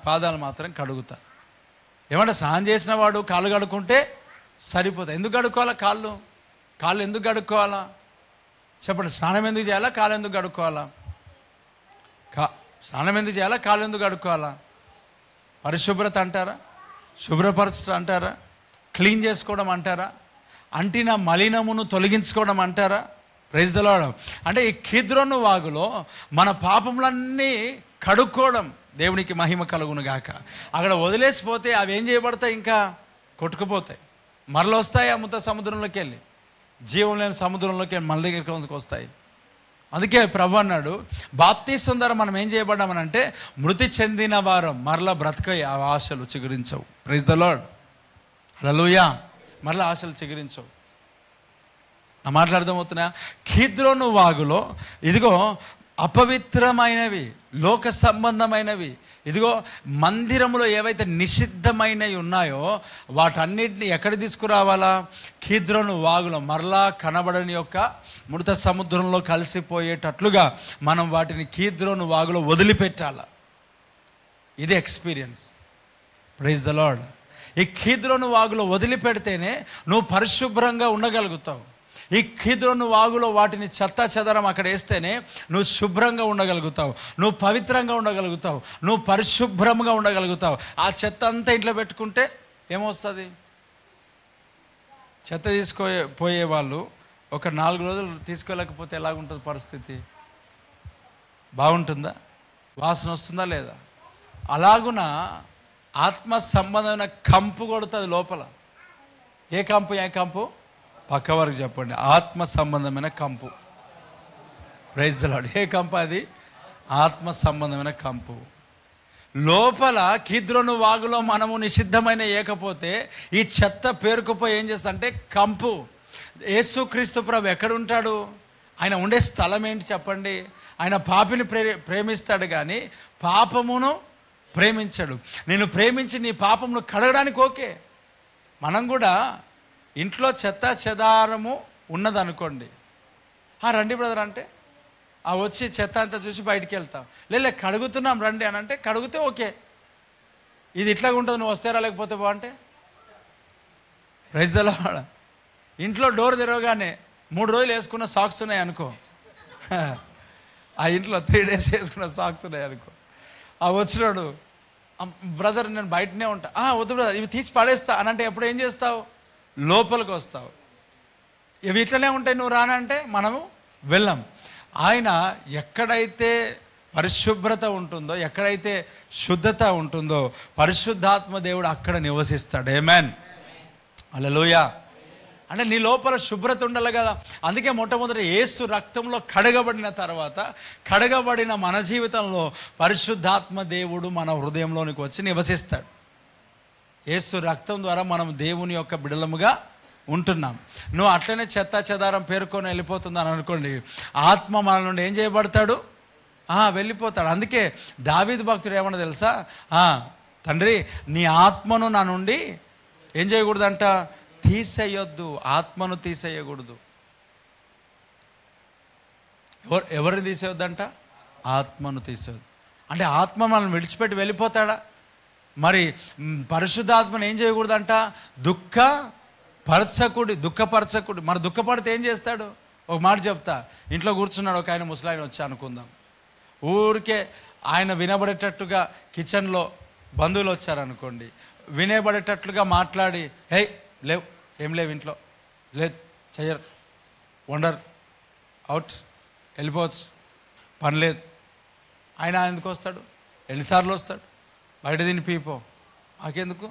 పాదాలు మాత్రం కడుగుతా. ఏమంటే స్నానం చేసిన వాడు కాళ్ళు కడుక్కుంటే సరిపోతుంది. ఎందుకు కడుక్కోవాలా? కాళ్ళు ఎందుకు కడుక్కోవాలా చెప్పండి. స్నానం ఎందుకు చేయాలా? కాళ్ళు ఎందుకు కడుక్కోవాలా? స్నానం ఎందుకు చేయాలా? కాళ్ళు ఎందుకు కడుక్కోవాలా? పరిశుభ్రత అంటారా? శుభ్రపరచడం అంటారా? క్లీన్ చేసుకోవడం అంటారా? అంటిన మలినమును తొలగించుకోవడం అంటారా? Praise the Lord. అంటే ఈ కిద్రోను వాగులో మన పాపములన్నీ కడుక్కోవడం. దేవునికి మహిమ కలుగును గాక. అక్కడ వదిలేసిపోతే అవి ఏం చేయబడతాయి? ఇంకా కొట్టుకుపోతాయి, మరలు వస్తాయి. ఆ ముద్ద సముద్రంలోకి వెళ్ళి, జీవం లేని సముద్రంలోకి వెళ్ళి మన దగ్గరికి వస్తాయి. అందుకే ప్రభు అన్నాడు, బాప్తీసం ద్వారా మనం ఏం చేయబడ్డామనంటే మృతి చెందిన వారం మరలా బ్రతకయి, ఆ ఆశలు చిగురించవు. Praise the lord. హల్లెలూయా. మరలా ఆశలు చిగురించవు. నా మాట్లాడదామవుతున్నా? కిద్రోను వాగులో ఇదిగో అపవిత్రమైనవి, లోక సంబంధమైనవి, ఇదిగో మందిరంలో ఏవైతే నిషిద్ధమైనవి ఉన్నాయో వాటన్నిటిని ఎక్కడ తీసుకురావాలా? కిద్రోను వాగులో మరలా కనబడని యొక్క మృత సముద్రంలో కలిసిపోయేటట్లుగా మనం వాటిని కిద్రోను వాగులో వదిలిపెట్టాల. ఇది ఎక్స్పీరియన్స్. Praise the lord. ఈ కిద్రోను వాగులో వదిలిపెడితేనే నువ్వు పరిశుభ్రంగా ఉండగలుగుతావు. ఈ కిద్రోను వాగులో వాటిని చెత్త చెదరం అక్కడ వేస్తేనే నువ్వు శుభ్రంగా ఉండగలుగుతావు, నువ్వు పవిత్రంగా ఉండగలుగుతావు, నువ్వు పరిశుభ్రంగా ఉండగలుగుతావు. ఆ చెత్త అంతా ఇంట్లో పెట్టుకుంటే ఏమొస్తుంది? చెత్త పోయే వాళ్ళు ఒక 4 రోజులు తీసుకోలేకపోతే ఎలాగుంటుంది పరిస్థితి? బాగుంటుందా? వాసన వస్తుందా లేదా? అలాగున ఆత్మ సంబంధమైన కంపు కొడుతుంది లోపల. ఏ కంపు? పక్క వరకు చెప్పండి. ఆత్మ సంబంధమైన కంపు. Praise the lord. ఏ కంపు అది? ఆత్మ సంబంధమైన కంపు. లోపల కిద్రోను వాగులో మనము నిషిద్ధమైన ఏకపోతే ఈ చెత్త పేరుకుపోయి ఏం చేస్తుందంటే కంపు. యేసుక్రీస్తు ప్రభు ఎక్కడుంటాడు? ఆయన ఉండే స్థలం ఏంటి చెప్పండి? ఆయన పాపిని ప్రేమిస్తాడు కానీ పాపమును ప్రేమించాడు. నేను ప్రేమించి నీ పాపమును కడగడానికి ఓకే. మనం కూడా ఇంట్లో చెత్త చెదారము ఉన్నదనుకోండి, రండి బ్రదర్ అంటే వచ్చి చెత్త అంతా చూసి బయటికి వెళ్తాం. లే కడుగుతున్నాం రండి అని అంటే కడుగుతే ఓకే, ఇది ఇట్లాగా ఉంటుంది, నువ్వు వస్తే రాలేకపోతే బాగుంటే. Praise the Lord. ఇంట్లో డోర్ తెరవగానే 3 రోజులు వేసుకున్న సాక్స్ ఉన్నాయి అనుకో, ఆ ఇంట్లో 3 days వేసుకున్న సాక్స్ ఉన్నాయి అనుకో, వచ్చినాడు బ్రదర్ నేను బయటనే ఉంటా, వద్దు బ్రదర్ ఇవి తీసి పడేస్తా అని అంటే ఎప్పుడు ఏం చేస్తావు? లోపలికి వస్తావు. ఇవి ఇట్లనే ఉంటాయి, నువ్వు రానంటే మనము వెళ్ళాం. ఆయన ఎక్కడైతే పరిశుభ్రత ఉంటుందో, ఎక్కడైతే శుద్ధత ఉంటుందో పరిశుద్ధాత్మ దేవుడు అక్కడ నివసిస్తాడు. ఆమేన్. హల్లెలూయా. అంటే నీ లోపల శుభ్రత ఉండాలి కదా. అందుకే మొట్టమొదటి యేసు రక్తంలో కడగబడిన తర్వాత, కడగబడిన మన జీవితంలో పరిశుద్ధాత్మ దేవుడు మన హృదయంలోనికి వచ్చి నివసిస్తాడు. యేసు రక్తం ద్వారా మనం దేవుని యొక్క బిడలముగా ఉంటున్నాం. నువ్వు అట్లనే చెత్త చెదారం పేరుకొని వెళ్ళిపోతుందని అనుకోండి, ఆత్మ మన నుండి ఏం చేయబడతాడు? వెళ్ళిపోతాడు. అందుకే దావీదు భక్తుడు ఏమన్నా తెలుసా? తండ్రి, నీ ఆత్మను నా నుండి ఏం చేయకూడదంట? తీసేయొద్దు. ఆత్మను తీసేయకూడదు. ఎవరిని తీసేయొద్దంట? ఆత్మను తీసేయొద్దు. అంటే ఆత్మ మనల్ని విడిచిపెట్టి వెళ్ళిపోతాడా? మరి పరిశుద్ధాత్మను ఏం చేయకూడదంట? దుఃఖపరచకుడి. మరి దుఃఖపడితే ఏం చేస్తాడు? ఒక మాట చెప్తా. ఇంట్లో కూర్చున్నాడు ఒక ఆయన, ముసలాయన వచ్చి అనుకుందాం, ఊరికే ఆయన వినబడేటట్టుగా కిచెన్లో బంధువులు వచ్చారనుకోండి, వినబడేటట్లుగా మాట్లాడి, హే లేవు, ఏం లేవు ఇంట్లో, లేదు, చెయ్యరు, వండర్, అవుట్, వెళ్ళిపోవచ్చు, పని లేదు. ఆయన ఎందుకు వస్తాడు? ఎన్నిసార్లు వస్తాడు? బయట తిని పీపో, మాకెందుకు,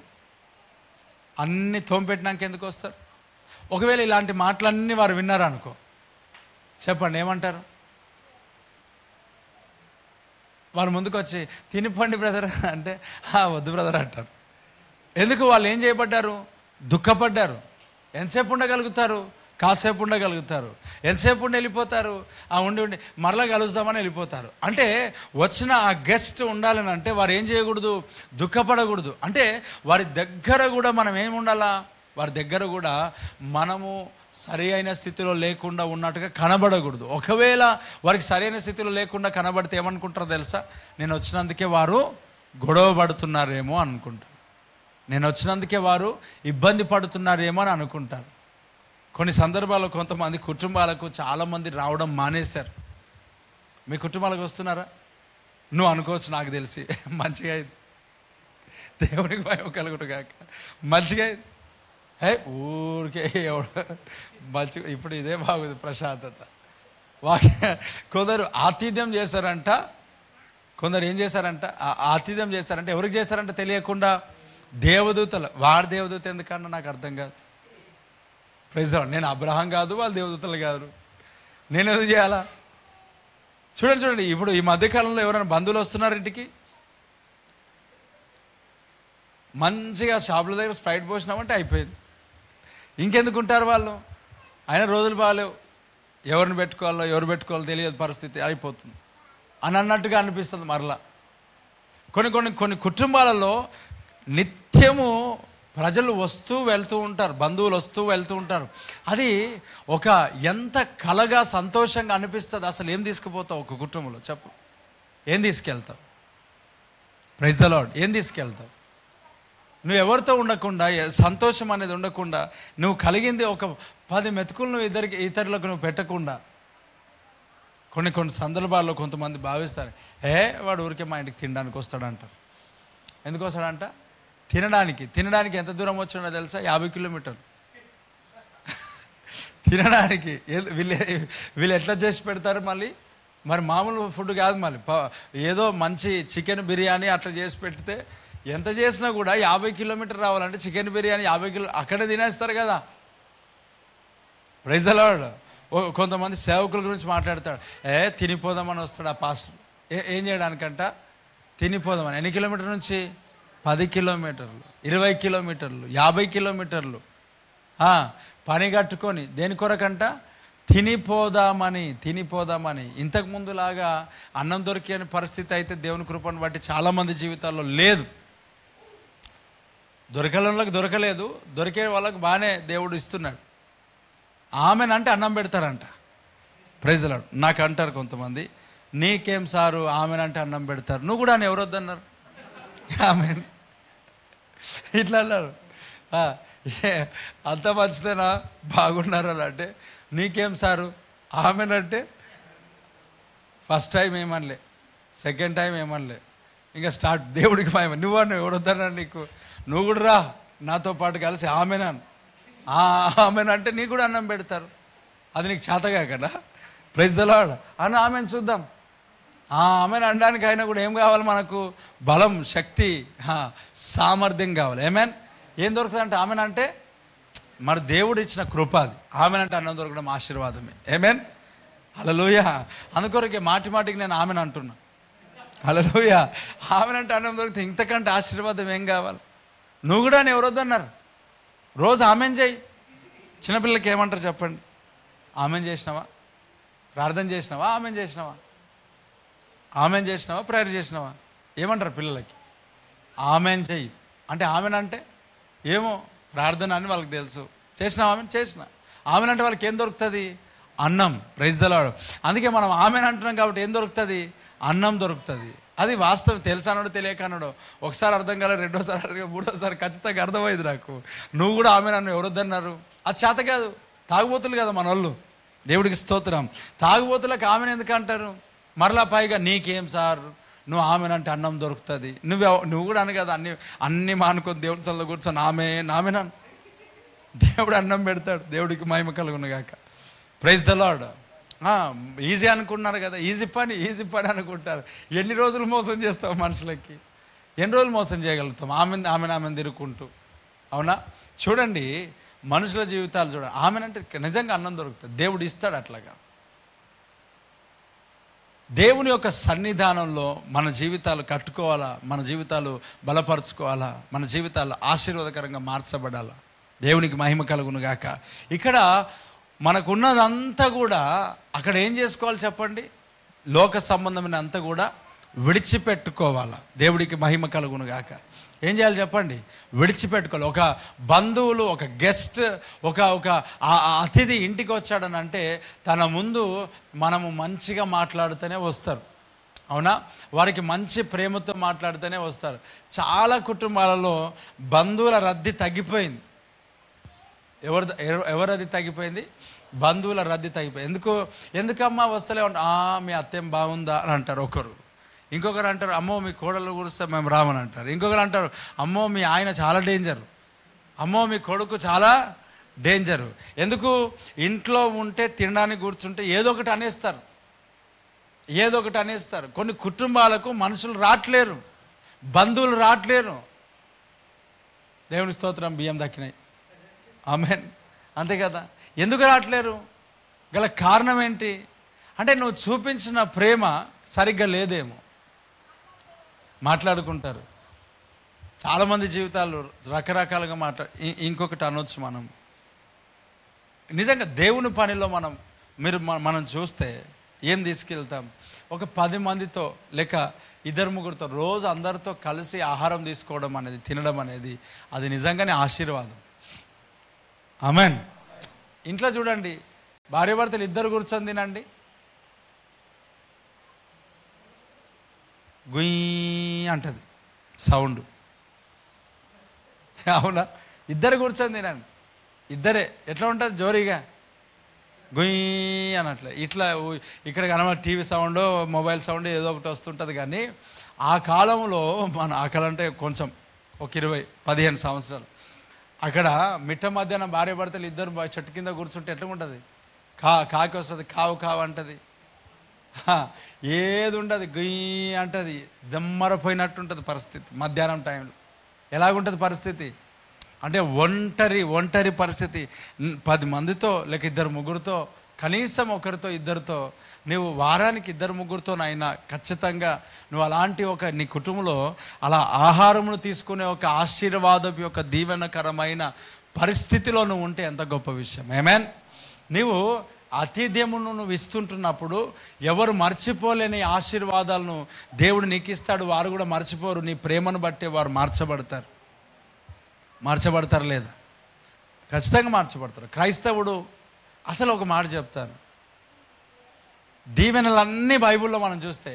అన్నీ తోంపెట్టినాక ఎందుకు వస్తారు? ఒకవేళ ఇలాంటి మాటలన్నీ వారు విన్నారనుకో, చెప్పండి ఏమంటారు? వారు ముందుకు వచ్చి తినిపోండి బ్రదర్ అంటే వద్దు బ్రదర్ అంటారు. ఎందుకు? వాళ్ళు ఏం చేయబడ్డారు? దుఃఖపడ్డారు. ఎంతసేపు ఉండగలుగుతారు? కాసేపు ఉండగలుగుతారు. ఎంతసేపు ఉండి వెళ్ళిపోతారు? ఉండి మరలా కలుస్తామని వెళ్ళిపోతారు. అంటే వచ్చిన ఆ గెస్ట్ ఉండాలని అంటే వారు ఏం చేయకూడదు? దుఃఖపడకూడదు. అంటే వారి దగ్గర కూడా మనం ఏమి ఉండాలా? వారి దగ్గర కూడా మనము సరి అయిన స్థితిలో లేకుండా ఉన్నట్టుగా కనబడకూడదు. ఒకవేళ వారికి సరైన స్థితిలో లేకుండా కనబడితే ఏమనుకుంటారో తెలుసా? నేను వచ్చినందుకే వారు గొడవ పడుతున్నారేమో అనుకుంటారు. నేను వచ్చినందుకే వారు ఇబ్బంది పడుతున్నారేమో అని అనుకుంటారు. కొన్ని సందర్భాల్లో కొంతమంది కుటుంబాలకు చాలామంది రావడం మానేశారు. మీ కుటుంబాలకు వస్తున్నారా? నువ్వు అనుకోవచ్చు, నాకు తెలిసి మంచిగా అయింది, దేవునికి భయం కలుగుడుగాక, మంచిగా అయింది, ఊరికే ఎవడు మంచి, ఇప్పుడు ఇదే బాగుంది ప్రశాంతత. కొందరు ఆతిథ్యం చేశారంట. కొందరు ఏం చేశారంట? ఆతిథ్యం చేశారంటే ఎవరికి చేశారంట తెలియకుండా దేవదూతలు. వాడు దేవదూత ఎందుకన్నా నాకు అర్థం కాదు. Praise the Lord. నేను అబ్రహాం కాదు, వాళ్ళు దేవదూతలు కాదు, నేను ఎందుకు చేయాలా? చూడండి, ఇప్పుడు ఈ మధ్యకాలంలో ఎవరైనా బంధువులు వస్తున్నారు ఇంటికి, మంచిగా షాపుల దగ్గర స్ప్రైట్ పోసినామంటే అయిపోయింది. ఇంకెందుకుంటారు వాళ్ళు? అయినా రోజులు బాగాలేవు, ఎవరు పెట్టుకోవాలో తెలియదు, పరిస్థితి అయిపోతుంది అని అన్నట్టుగా అనిపిస్తుంది. మరలా కొన్ని కుటుంబాలలో నిత్యము ప్రజలు వస్తూ వెళ్తూ ఉంటారు, బంధువులు వస్తూ వెళ్తూ ఉంటారు. అది ఒక ఎంత కలగా సంతోషంగా అనిపిస్తుంది. అసలు ఏం తీసుకుపోతావు ఒక కుటుంబంలో చెప్పు? ఏం తీసుకెళ్తావు? Praise the lord. ఏం తీసుకెళ్తావు? నువ్వు ఎవరితో ఉండకుండా, సంతోషం అనేది ఉండకుండా, నువ్వు కలిగింది ఒక 10 మెతుకులు నువ్వు ఇతరులకు నువ్వు పెట్టకుండా, కొన్ని సందర్భాల్లో కొంతమంది భావిస్తారు, వాడు ఊరికే మా ఇంటికి తినడానికి వస్తాడంటారు. ఎందుకు వస్తాడంట? తినడానికి ఎంత దూరం వచ్చాడో తెలుసా? 50 కిలోమీటర్లు తినడానికి. వీళ్ళు ఎట్లా చేసి పెడతారు మరి మామూలు ఫుడ్ కాదు, మళ్ళీ ఏదో మంచి చికెన్ బిర్యానీ అట్లా చేసి పెడితే ఎంత చేసినా కూడా 50 కిలోమీటర్ రావాలంటే చికెన్ బిర్యానీ 50 కిలో అక్కడే తినేస్తారు కదా. Praise the Lord. కొంతమంది సేవకుల గురించి మాట్లాడతాడు, తినిపోదామని వస్తాడు ఆ పాస్టర్. ఏం చేయడానికంట? తినిపోదామని. ఎన్ని కిలోమీటర్ నుంచి? 10 కిలోమీటర్లు, 20 కిలోమీటర్లు, 50 కిలోమీటర్లు పని కట్టుకొని దేని కొరకంట? తినిపోదామని. ఇంతకుముందులాగా అన్నం దొరికే పరిస్థితి అయితే దేవుని కృపను బట్టి చాలామంది జీవితాల్లో లేదు. దొరకలంలోకి దొరకలేదు, దొరికే వాళ్ళకు బాగానే దేవుడు ఇస్తున్నాడు. ఆమెనంటే అన్నం పెడతారంట. Praise the Lord. నాకు అంటారు కొంతమంది, నీకేం సారు ఆమెనంటే అన్నం పెడతారు, నువ్వు కూడా అని ఎవరొద్దన్నారు? ఆమె ఇట్లా అన్నారు. అంత మంచిదేనా, బాగున్నారు అని అంటే, నీకేం సారు ఆమెనంటే ఫస్ట్ టైం ఏమనలే, సెకండ్ టైం ఏమనలే, ఇంకా స్టార్ట్. దేవుడికి భయం. నువ్వు ఎవడొద్దన్నా నీకు, నువ్వు కూడా రా నాతో పాటు కలిసి ఆమెనాను. ఆమెనంటే నీకు కూడా అన్నం పెడతారు, అది నీకు చేతగా కదా. Praise the Lord. అని ఆమెను చూద్దాం. ఆమెను అనడానికి అయినా కూడా ఏం కావాలి మనకు? బలం, శక్తి, సామర్థ్యం కావాలి. ఏమేన్ ఏం దొరుకుతుందంటే ఆమెనంటే మరి దేవుడు ఇచ్చిన కృప అది. ఆమెనంటే అన్నం దొరకడం ఆశీర్వాదమే. ఆమేన్, హల్లెలూయా. అందుకొరకే మాటి మాటికి నేను ఆమెను అంటున్నా. హల్లెలూయా. ఆమెనంటే అన్నం దొరికితే ఇంతకంటే ఆశీర్వాదం ఏం కావాలి? నువ్వు కూడా అని ఎవరొద్దన్నారు? రోజు ఆమెన్ చేయి. చిన్నపిల్లలకి ఏమంటారు చెప్పండి? ఆమెన్ చేసినావా, ప్రార్థన చేసినావా, ఆమెన్ చేసినావా, ఆమెన్ చేసినావా, ప్రేయర్ చేసినావా, ఏమంటారు పిల్లలకి? ఆమెన్ చెయ్యి అంటే ఆమెన్ అంటే ఏమో ప్రార్థన అని వాళ్ళకి తెలుసు. చేసినావా? ఆమెన్ చేసిన. ఆమెన్ అంటే వాళ్ళకి ఏం దొరుకుతుంది? అన్నం. Praise the Lord. అందుకే మనం ఆమెన్ అంటున్నాం కాబట్టి ఏం దొరుకుతుంది? అన్నం దొరుకుతుంది. అది వాస్తవం. తెలుసానో తెలియకన్నాడో, ఒకసారి అర్థం కాలేదు, రెండోసారి మూడోసారి ఖచ్చితంగా అర్థమైంది నాకు. నువ్వు కూడా ఆమె నన్ను ఎవరొద్దన్నారు? అది చేత కాదు. తాగుబోతులు కదా మన వాళ్ళు. దేవుడికి స్తోత్రం. తాగుబోతులకు ఆమెను ఎందుకు అంటారు? మరలా పైగా నీకేం సార్, నువ్వు ఆమెనంటే అన్నం దొరుకుతుంది. నువ్వు కూడా అను కదా, అన్ని మానుకొని దేవుడి సల్లో కూర్చొని ఆమెనను. దేవుడు అన్నం పెడతాడు. దేవుడికి మహిమ కలుగును గాక. Praise the lord. ఈజీ అనుకున్నారు కదా, ఈజీ పని అనుకుంటారు. ఎన్ని రోజులు మోసం చేస్తావు మనుషులకి? ఎన్ని రోజులు మోసం చేయగలుగుతాం? ఆమెను తిరుక్కుంటూ. అవునా? చూడండి మనుషుల జీవితాలు చూడండి. ఆమెనంటే నిజంగా అన్నం దొరుకుతుంది. దేవుడు ఇస్తాడు అట్లాగా. దేవుని యొక్క సన్నిధానంలో మన జీవితాలు కట్టుకోవాలా, మన జీవితాలు బలపరుచుకోవాలా, మన జీవితాలు ఆశీర్వాదకరంగా మార్చబడాలా. దేవునికి మహిమ కలుగును గాక. ఇక్కడ మనకున్నదంతా కూడా అక్కడ ఏం చేసుకోవాలి చెప్పండి? లోక సంబంధమైన అంతా కూడా విడిచిపెట్టుకోవాలా. దేవుడికి మహిమ కలుగును గాక. ఏం చేయాలి చెప్పండి? విడిచిపెట్టుకోవాలి. ఒక బంధువులు, ఒక గెస్ట్, ఒక అతిథి ఇంటికి వచ్చాడని అంటే తన ముందు మనము మంచిగా మాట్లాడుతూనే వస్తారు. అవునా? వారికి మంచి ప్రేమతో మాట్లాడుతూనే వస్తారు. చాలా కుటుంబాలలో బంధువుల రద్దీ తగ్గిపోయింది. ఎవరది తగ్గిపోయింది? బంధువుల రద్దీ తగ్గిపోయింది. ఎందుకమ్మా వస్తలే మీ అత్తేం బాగుందా అని అంటారు ఒకరు. ఇంకొకరు అంటారు అమ్మో మీ కోడలు గురిస్తే మేము రామని అంటారు. ఇంకొకరు అంటారు అమ్మో మీ ఆయన చాలా డేంజరు, అమ్మో మీ కొడుకు చాలా డేంజరు. ఎందుకు? ఇంట్లో ఉంటే తినడానికి కూర్చుంటే ఏదో ఒకటి అనేస్తారు. కొన్ని కుటుంబాలకు మనుషులు రావట్లేరు, బంధువులు రావట్లేరు. దేవుని స్తోత్రం. బియ్యం దక్కినాయి. ఆమేన్. అంతే కదా. ఎందుకు రావట్లేరు? గల కారణం ఏంటి అంటే నువ్వు చూపించిన ప్రేమ సరిగ్గా లేదేమో. మాట్లాడుకుంటారు. చాలామంది జీవితాలు రకరకాలుగా ఇంకొకటి అనొచ్చు. మనం నిజంగా దేవుని పనిలో మనం చూస్తే ఏం తీసుకెళ్తాం? ఒక 10 మందితో లేక 2-3 రోజు అందరితో కలిసి ఆహారం తీసుకోవడం అనేది, తినడం అనేది అది నిజంగానే ఆశీర్వాదం. ఆమేన్. ఇంట్లో చూడండి, భార్యాభర్తలు ఇద్దరు కూర్చొని తినండి, గుయ్యి అంటది సౌండ్. అవునా? ఇద్దరు కూర్చొని తినండి, ఇద్దరే. ఎట్లా ఉంటుంది? జోరీగా గుయ్యి అన్నట్లు. ఇక్కడ కనబడి టీవీ సౌండ్, మొబైల్ సౌండ్ ఏదో ఒకటి వస్తుంటుంది. కానీ ఆ కాలంలో అక్కడంటే కొంచెం ఒక 20-15 సంవత్సరాలు అక్కడ మిట్ట మధ్యాహ్నం భార్యాభర్తలు ఇద్దరు చెట్టు కింద కూర్చుంటే ఎట్లా ఉంటుంది? కాకి వస్తుంది, కావు అంటది, ఏది ఉండదు, గుయ్యి అంటది. దమ్మరపోయినట్టుంటుంది పరిస్థితి. మధ్యాహ్నం టైంలో ఎలాగుంటుంది పరిస్థితి అంటే ఒంటరి పరిస్థితి. 10 మందితో లేక 2-3 కనీసం ఒకరితో ఇద్దరితో, నువ్వు వారానికి 2-3తోనైనా ఖచ్చితంగా నువ్వు అలాంటి నీ కుటుంబంలో అలా ఆహారమును తీసుకునే ఒక ఆశీర్వాదపు యొక్క దీవెనకరమైన పరిస్థితిలో నువ్వు ఉంటే ఎంత గొప్ప విషయం. ఆమేన్. నీవు అతిథ్యమును నువ్వు ఇస్తుంటున్నప్పుడు ఎవరు మర్చిపోలేని ఆశీర్వాదాలను దేవుడు నీకు ఇస్తాడు. వారు కూడా మర్చిపోరు. నీ ప్రేమను బట్టి వారు మార్చబడతారు లేదా? ఖచ్చితంగా మార్చబడతారు. క్రైస్తవుడు అసలు ఒక మాట చెప్తాను, దీవెనలన్నీ బైబిల్లో మనం చూస్తే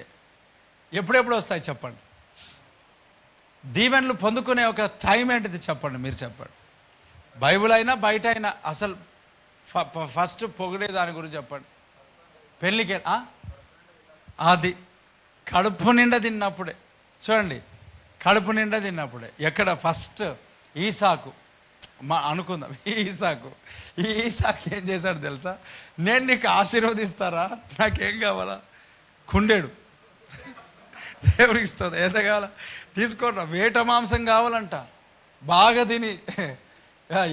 ఎప్పుడెప్పుడు వస్తాయి చెప్పండి? దీవెనలు పొందుకునే ఒక టైం ఏంటిది చెప్పండి? మీరు చెప్పండి. బైబిల్ అయినా బయట అయినా అసలు ఫస్ట్ పొగిడే దాని గురించి చెప్పండి. పెళ్ళికి అది కడుపు నిండా తిన్నప్పుడే. చూడండి, కడుపు నిండా తిన్నప్పుడే. ఎక్కడ ఫస్ట్ ఈసాకు అనుకుందాం. ఈసాకు ఏం చేశాడు తెలుసా? నేను నీకు ఆశీర్వదిస్తారా, నాకేం కావాలా? కుండేడు. దేవుడికి ఇస్తుంది. ఎంత కావాలా తీసుకోండి. వేట మాంసం కావాలంట, బాగా తిని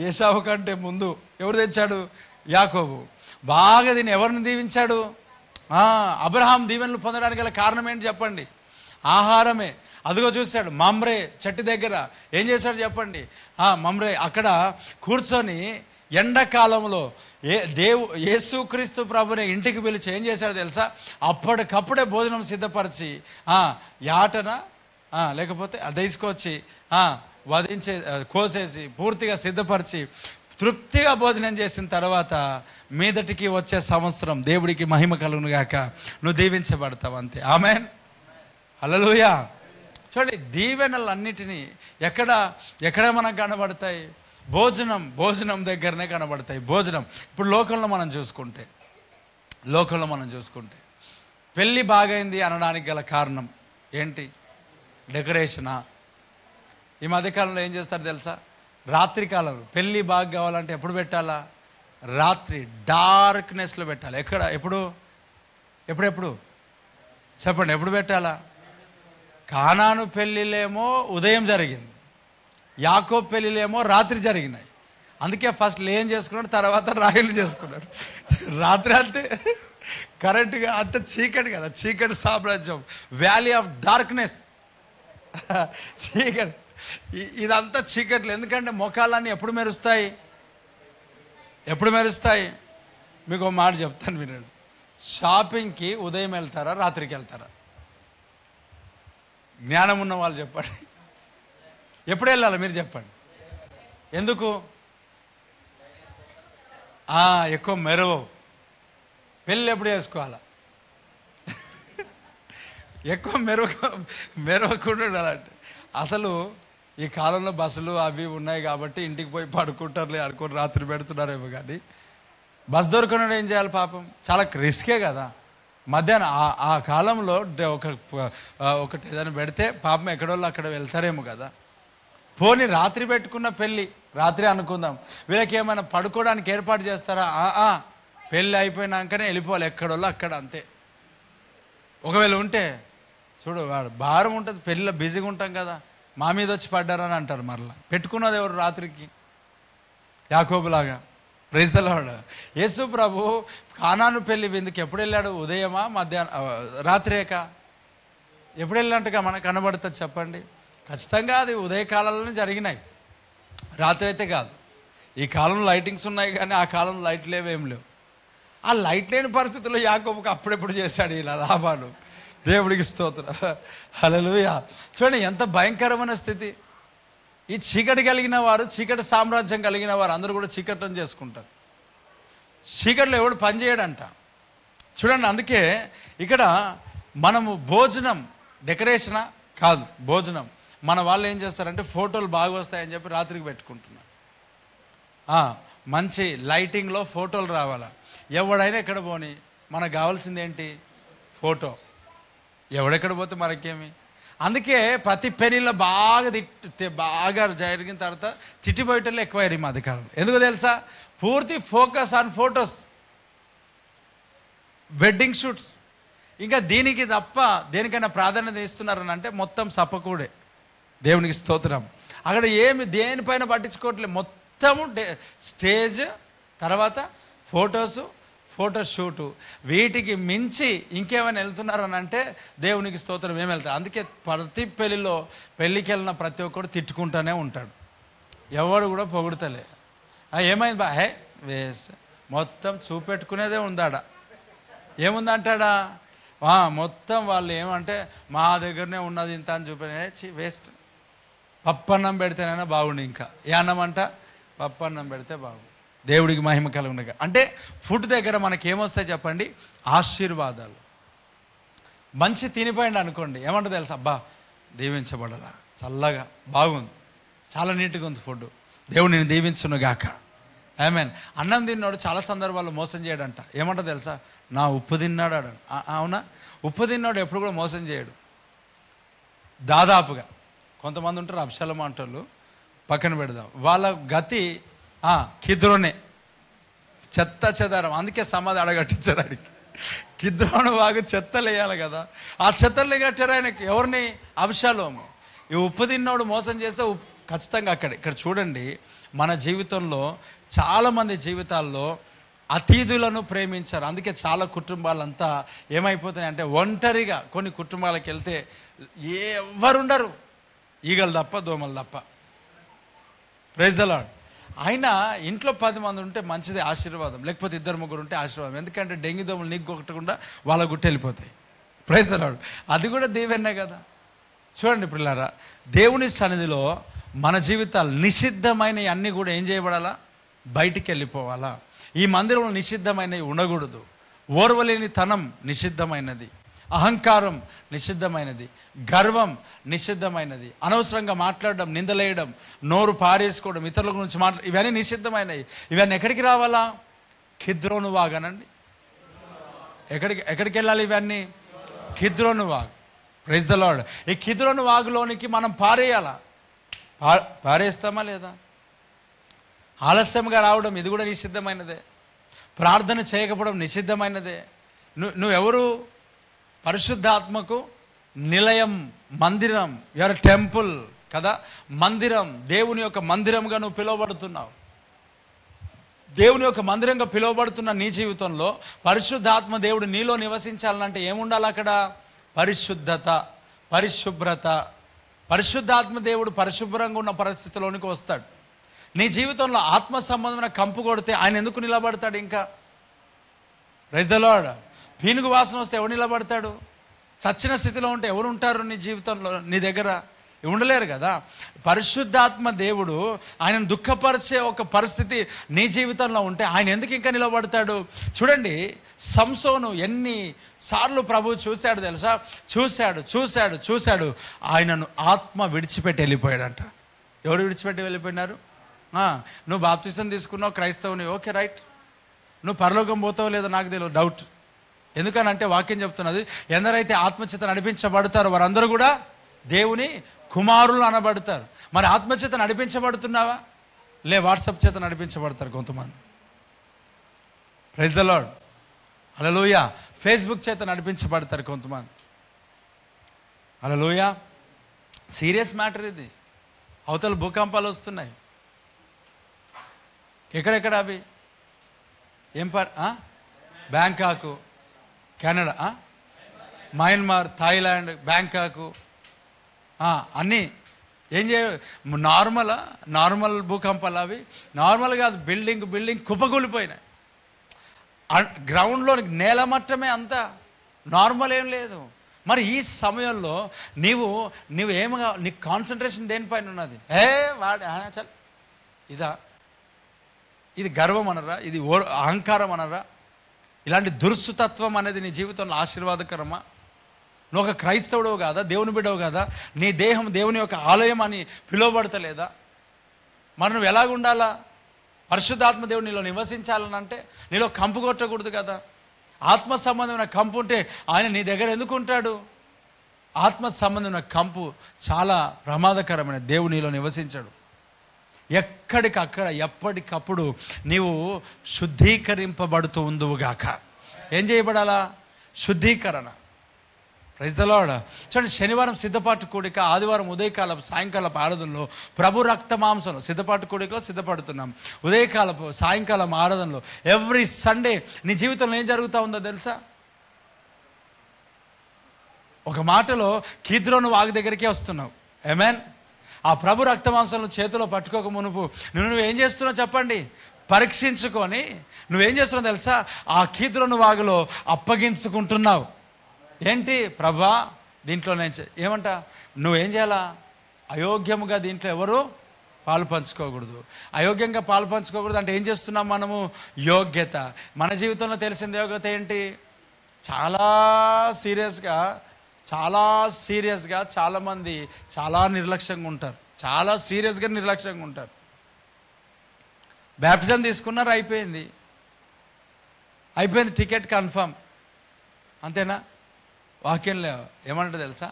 ఏశావు కంటే ముందు ఎవరు తెచ్చాడు? యాకోబు. బాగా దీన్ని ఎవరిని దీవించాడు? అబ్రహాం దీవెనలు పొందడానికి గల కారణం ఏంటి చెప్పండి? ఆహారమే. అదిగో చూశాడు మమ్రే చెట్టు దగ్గర ఏం చేశాడు చెప్పండి? మమ్రే అక్కడ కూర్చొని ఎండాకాలంలో యేసుక్రీస్తు ప్రభుని ఇంటికి పిలిచి ఏం చేశాడు తెలుసా? అప్పటికప్పుడే భోజనం సిద్ధపరిచి యాటన లేకపోతే తీసుకొచ్చి వధించే కోసేసి పూర్తిగా సిద్ధపరిచి తృప్తిగా భోజనం చేసిన తర్వాత మీదటికి వచ్చే సంవత్సరం దేవుడికి మహిమ కలుగును గాక, నువ్వు దీవించబడతావు అంతే. ఆమేన్, హల్లెలూయా. చూడండి, దీవెనలన్నిటినీ ఎక్కడ మనకు కనబడతాయి? భోజనం దగ్గరనే కనబడతాయి. భోజనం. ఇప్పుడు లోకంలో మనం చూసుకుంటే పెళ్ళి బాగైంది అనడానికి గల కారణం ఏంటి? డెకరేషనా? ఈ మధ్యకాలంలో ఏం చేస్తారు తెలుసా? రాత్రి కాలంలో పెళ్ళి బాగా కావాలంటే ఎప్పుడు పెట్టాలా? రాత్రి డార్క్నెస్లో పెట్టాలి. ఎప్పుడు చెప్పండి, ఎప్పుడు పెట్టాలా? కానాను పెళ్ళిలేమో ఉదయం జరిగింది, యాకోబు పెళ్ళిలేమో రాత్రి జరిగినాయి. అందుకే ఫస్ట్ ఏం చేసుకున్నాడు, తర్వాత రాయిలు చేసుకున్నాడు. రాత్రి అంతే కరెక్ట్గా అంత చీకటి కదా, చీకటి సామ్రాజ్యం, వ్యాలీ ఆఫ్ డార్క్నెస్, చీకటి. ఇదంతా చీకట్లు. ఎందుకంటే మొఖాలన్నీ ఎప్పుడు మెరుస్తాయి? మీకు ఒక మాట చెప్తాను వినండి. షాపింగ్కి ఉదయం వెళ్తారా, రాత్రికి వెళ్తారా? జ్ఞానం ఉన్న వాళ్ళు చెప్పండి. ఎప్పుడు వెళ్ళాలి మీరు చెప్పండి? ఎందుకు? ఎక్కువ పెళ్ళి ఎప్పుడు చేసుకోవాలా? ఎక్కువ మెరవకుండా ఉండాలంటే అసలు ఈ కాలంలో బస్సులు అవి ఉన్నాయి కాబట్టి ఇంటికి పోయి పడుకుంటారులే అనుకుని రాత్రి పెడుతున్నారేమో, కానీ బస్ దొరకకుండా ఏం చేయాలి పాపం? చాలా రిస్కే కదా. మధ్యాహ్నం ఆ కాలంలో ఒకటి ఏదైనా పెడితే పాపం ఎక్కడోళ్ళు అక్కడ వెళ్తారేమో కదా. పోనీ రాత్రి పెట్టుకున్న పెళ్ళి రాత్రి అనుకుందాం, వీళ్ళకి ఏమైనా పడుకోవడానికి ఏర్పాటు చేస్తారా? పెళ్ళి అయిపోయినాకనే వెళ్ళిపోవాలి ఎక్కడోళ్ళు అక్కడ, అంతే. ఒకవేళ ఉంటే చూడు, వాడు భారం ఉంటుంది, పెళ్ళిలో బిజీగా ఉంటాం కదా, మా మీద వచ్చి పడ్డారని అంటారు. మరలా పెట్టుకున్నది ఎవరు రాత్రికి? యాకోబులాగా. Praise the lord. యేసు ప్రభు కానాను పెళ్లి విందుకు ఎప్పుడు వెళ్ళాడు? ఉదయమా, మధ్యాహ్నం, రాత్రేక? ఎప్పుడు వెళ్ళినట్టుగా మనకు కనబడుతుంది చెప్పండి? ఖచ్చితంగా అది ఉదయకాలంలోనే జరిగినాయి, రాత్రి అయితే కాదు. ఈ కాలంలో లైటింగ్స్ ఉన్నాయి కానీ ఆ కాలంలో లైట్లు ఏం లేవు. ఆ లైట్ లేని పరిస్థితుల్లో యాకోబుకు అప్పుడెప్పుడు చేశాడు ఇలా లాభాలు. దేవుడికి స్తోత్రం, హల్లెలూయా. చూడండి ఎంత భయంకరమైన స్థితి. ఈ చీకటి కలిగిన వారు, చీకటి సామ్రాజ్యం కలిగిన వారు అందరూ కూడా చీకటిని చేసుకుంటారు. చీకటిలో ఎవడు పని చేయడంట. చూడండి, అందుకే ఇక్కడ మనము భోజనం డెకరేషనా కాదు, భోజనం. మన వాళ్ళు ఏం చేస్తారంటే ఫోటోలు బాగా వస్తాయని చెప్పి రాత్రికి పెట్టుకుంటున్నారు. మంచి లైటింగ్లో ఫోటోలు రావాలా. ఎవడైనా ఎక్కడ పోని మనకు కావాల్సింది ఏంటి? ఫోటో. ఎవడెక్కడ పోతే మనకేమి? అందుకే ప్రతి పెళ్ళిలో బాగా జరిగిన తర్వాత తిట్టిపోయేటోళ్ళు ఎక్కువయ్యారు ఈ మధ్యకాలంలో. ఎందుకు తెలుసా? పూర్తి focus on photos, wedding shoots. ఇంకా దీనికి తప్ప దేనికైనా ప్రాధాన్యత ఇస్తున్నారని అంటే మొత్తం సప్పకూడే. దేవునికి స్తోత్రం. అక్కడ దేనిపైన పట్టించుకోవట్లేదు, మొత్తము స్టేజ్, తర్వాత ఫోటోషూటు. వీటికి మించి ఇంకేమైనా వెళ్తున్నారని అంటే దేవునికి స్తోత్రం, ఏమి వెళ్తారు. అందుకే ప్రతి పెళ్ళికి వెళ్ళిన ప్రతి ఒక్కరు తిట్టుకుంటూనే ఉంటాడు, ఎవడు కూడా పొగుడుతలే. ఏమైంది వేస్ట్, మొత్తం చూపెట్టుకునేదే ఉందాడ. ఏముందంటాడా? మొత్తం వాళ్ళు ఏమంటే మా దగ్గరనే ఉన్నది ఇంత అని వేస్ట్. పప్పన్నం పెడితేనైనా బాగుండు. ఇంకా ఏ అన్నం అంట? పప్పన్నం పెడితే బాగుండు. దేవుడికి మహిమ కలుగునగా. అంటే ఫుడ్ దగ్గర మనకేమొస్తాయి చెప్పండి? ఆశీర్వాదాలు. మంచి తినిపోయింది అనుకోండి, ఏమంటుంది తెలుసా? అబ్బా దీవించబడదా, చల్లగా బాగుంది, చాలా నీట్గా ఉంది ఫుడ్, దేవుడు నేను దీవించునుగాక. ఆమేన్. అన్నం తిన్నాడు చాలా సందర్భాల్లో మోసం చేయడంట. ఏమంటో తెలుసా? నా ఉప్పు తిన్నాడు అడ. అవునా? ఉప్పు తిన్నాడు ఎప్పుడు కూడా మోసం చేయడు. దాదాపుగా కొంతమంది ఉంటారు అబ్షాలోము అంటారు, పక్కన పెడదాం. వాళ్ళ గతి కిద్రోనే, చెత్త చెదారం. అందుకే సమాధి అడగట్టించారు ఆయనకి. కిద్రోను బాగా చెత్తలు వేయాలి కదా, ఆ చెత్తలు కట్టారు ఆయనకి. ఎవరిని? అబ్షాలోము. ఈ ఉప్పు తిన్నోడు మోసం చేస్తే ఖచ్చితంగా ఇక్కడ చూడండి, మన జీవితంలో చాలామంది జీవితాల్లో అతిథులను ప్రేమించారు. అందుకే చాలా కుటుంబాలంతా ఏమైపోతున్నాయి అంటే ఒంటరిగా, కొన్ని కుటుంబాలకు వెళ్తే ఎవరుండరు, ఈగలు తప్ప దోమలు తప్ప. Praise the Lord. అయినా ఇంట్లో 10 మంది ఉంటే మంచిది, ఆశీర్వాదం. లేకపోతే 2-3 ఉంటే ఆశీర్వాదం. ఎందుకంటే డెంగ్యూ దోమలు నీకు కొట్టకుండా వాళ్ళ గుట్టి వెళ్ళిపోతాయి. Praise the Lord. అది కూడా దీవెన్నే కదా. చూడండి పిల్లారా, దేవుని సన్నిధిలో మన జీవితాలు నిషిద్ధమైనవి అన్నీ కూడా ఏం చేయబడాలా? బయటికి వెళ్ళిపోవాలా. ఈ మందిరంలో నిషిద్ధమైనవి ఉండకూడదు. ఓర్వలేని తనం నిషిద్ధమైనది, అహంకారం నిషిద్ధమైనది, గర్వం నిషిద్ధమైనది, అనవసరంగా మాట్లాడడం, నిందలేయడం, నోరు పారేసుకోవడం, ఇతరుల గురించి ఇవన్నీ నిషిద్ధమైనవి. ఇవన్నీ ఎక్కడికి రావాలా? కిద్రోను వాగనండి. ఎక్కడికి వెళ్ళాలి ఇవన్నీ? కిద్రోను వాగ్. Praise the lord. ఈ కిద్రోను వాగులోనికి మనం పారేయాలా? పారేస్తామా లేదా? ఆలస్యంగా రావడం ఇది కూడా నిషిద్ధమైనదే. ప్రార్థన చేయకపోవడం నిషిద్ధమైనదే. నువ్వెవరు? పరిశుద్ధాత్మకు నిలయం, మందిరం. యువర్ టెంపుల్ కదా, మందిరం. దేవుని యొక్క మందిరంగా నువ్వు పిలువబడుతున్నావు. దేవుని యొక్క మందిరంగా పిలువబడుతున్న నీ జీవితంలో పరిశుద్ధాత్మ దేవుడు నీలో నివసించాలంటే ఏముండాలి అక్కడ? పరిశుద్ధత, పరిశుభ్రత. పరిశుద్ధాత్మ దేవుడు పరిశుభ్రంగా ఉన్న పరిస్థితిలోనికి వస్తాడు. నీ జీవితంలో ఆత్మ సంబంధమైన కంపు కొడితే ఆయన ఎందుకు నిలబడతాడు? ఇంకా ప్రైజ్ ద లార్డ్. పీనుగు వాసన వస్తే ఎవరు నిలబడతాడు? చచ్చిన స్థితిలో ఉంటే ఎవరు ఉంటారు నీ జీవితంలో? నీ దగ్గర ఉండలేరు కదా. పరిశుద్ధాత్మ దేవుడు ఆయనను దుఃఖపరిచే ఒక పరిస్థితి నీ జీవితంలో ఉంటే ఆయన ఎందుకు ఇంకా నిలబడతాడు? చూడండి, సంసోను ఎన్నిసార్లు ప్రభువు చూశాడు తెలుసా? చూశాడు. ఆయనను ఆత్మ విడిచిపెట్టి వెళ్ళిపోయాడంట. ఎవరు విడిచిపెట్టి వెళ్ళిపోయినారు? నువ్వు బాప్తిసం తీసుకున్నావు, క్రైస్తవుని, ఓకే రైట్. నువ్వు పరలోకం పోతావో లేదో నాకు తెలియదు, డౌట్. ఎందుకనంటే వాక్యం చెప్తున్నది, ఎందరైతే ఆత్మచేత నడిపించబడతారో వారందరూ కూడా దేవుని కుమారులు అనబడతారు. మరి ఆత్మచేత నడిపించబడుతున్నావా? వాట్సాప్ చేత నడిపించబడతారు కొంతమంది. Praise the lord. హల్లెలూయా. ఫేస్బుక్ చేత నడిపించబడతారు కొంతమంది. హల్లెలూయా. సీరియస్ మ్యాటర్ ఇది. అవతల భూకంపాలు వస్తున్నాయి. ఎక్కడెక్కడ అవి? Bangkok, Canada, Myanmar, Thailand, Bangkok, అన్నీ ఏం నార్మల్ భూకంపాలు అవి. నార్మల్ కాదు, బిల్డింగ్ కుప్పకూలిపోయినాయి. గ్రౌండ్లో నేల మట్టమే అంతా, నార్మల్ ఏం లేదు. మరి ఈ సమయంలో నీవేమగా నీ కాన్సన్ట్రేషన్ దేనిపైన ఉన్నది? చల్, ఇది గర్వం అనరా? ఇది అహంకారం అనరా? ఇలాంటి దురుసుతత్వం అనేది నీ జీవితంలో ఆశీర్వాదకరమా? నువ్వు ఒక క్రైస్తవుడవు కాదా? దేవుని బిడ్డవు కాదా? నీ దేహం దేవుని యొక్క ఆలయం అని పిలువబడతలేదా? మరి నువ్వు ఎలాగుండాలా? పరిశుద్ధాత్మ దేవుడు నీలో నివసించాలనంటే నీలో కంపు కొట్టకూడదు కదా. ఆత్మ సంబంధమైన కంపు ఉంటే ఆయన నీ దగ్గర ఎందుకు ఉంటాడు? ఆత్మ సంబంధమైన కంపు చాలా ప్రమాదకరమైన. దేవుడు నీలో నివసించాడు. ఎక్కడికక్కడ ఎప్పటికప్పుడు నీవు శుద్ధీకరింపబడుతూ ఉందువుగాక. ఏం చేయబడాలా? శుద్ధీకరణ. Praise the Lord. చూడండి, శనివారం సిద్ధపాటు కూడిక, ఆదివారం ఉదయకాలపు సాయంకాలపు ఆరాధనలో ప్రభు రక్త మాంసంలో సిద్ధపాటు కూడికలో సిద్ధపడుతున్నాం. ఉదయకాలపు సాయంకాలం ఆరాధనలో ఎవ్రీ సండే నీ జీవితంలో ఏం జరుగుతూ ఉందో తెలుసా? ఒక మాటలో కిద్రోను వాగు దగ్గరికే వస్తున్నావు. ఆమేన్. ఆ ప్రభు రక్తమాంసంలో చేతిలో పట్టుకోక మునుపు నువ్వేం చేస్తున్నావు చెప్పండి? పరీక్షించుకొని నువ్వేం చేస్తున్నావు తెలుసా? ఆ కిద్రోను వాగులో అప్పగించుకుంటున్నావు. ఏంటి ప్రభా, దీంట్లో నేను ఏమంట? నువ్వేం చేయాలా? అయోగ్యముగా దీంట్లో ఎవరు పాలు పంచుకోకూడదు. అయోగ్యంగా పాలు పంచుకోకూడదు అంటే ఏం చేస్తున్నాం మనము? యోగ్యత. మన జీవితంలో తెలిసిన యోగ్యత ఏంటి? చాలా సీరియస్గా చాలామంది చాలా నిర్లక్ష్యంగా ఉంటారు. చాలా సీరియస్గా నిర్లక్ష్యంగా ఉంటారు. బ్యాప్టిజం తీసుకున్నారు, అయిపోయింది, టికెట్ కన్ఫర్మ్, అంతేనా? వాక్యంలో ఏమంటారు తెలుసా?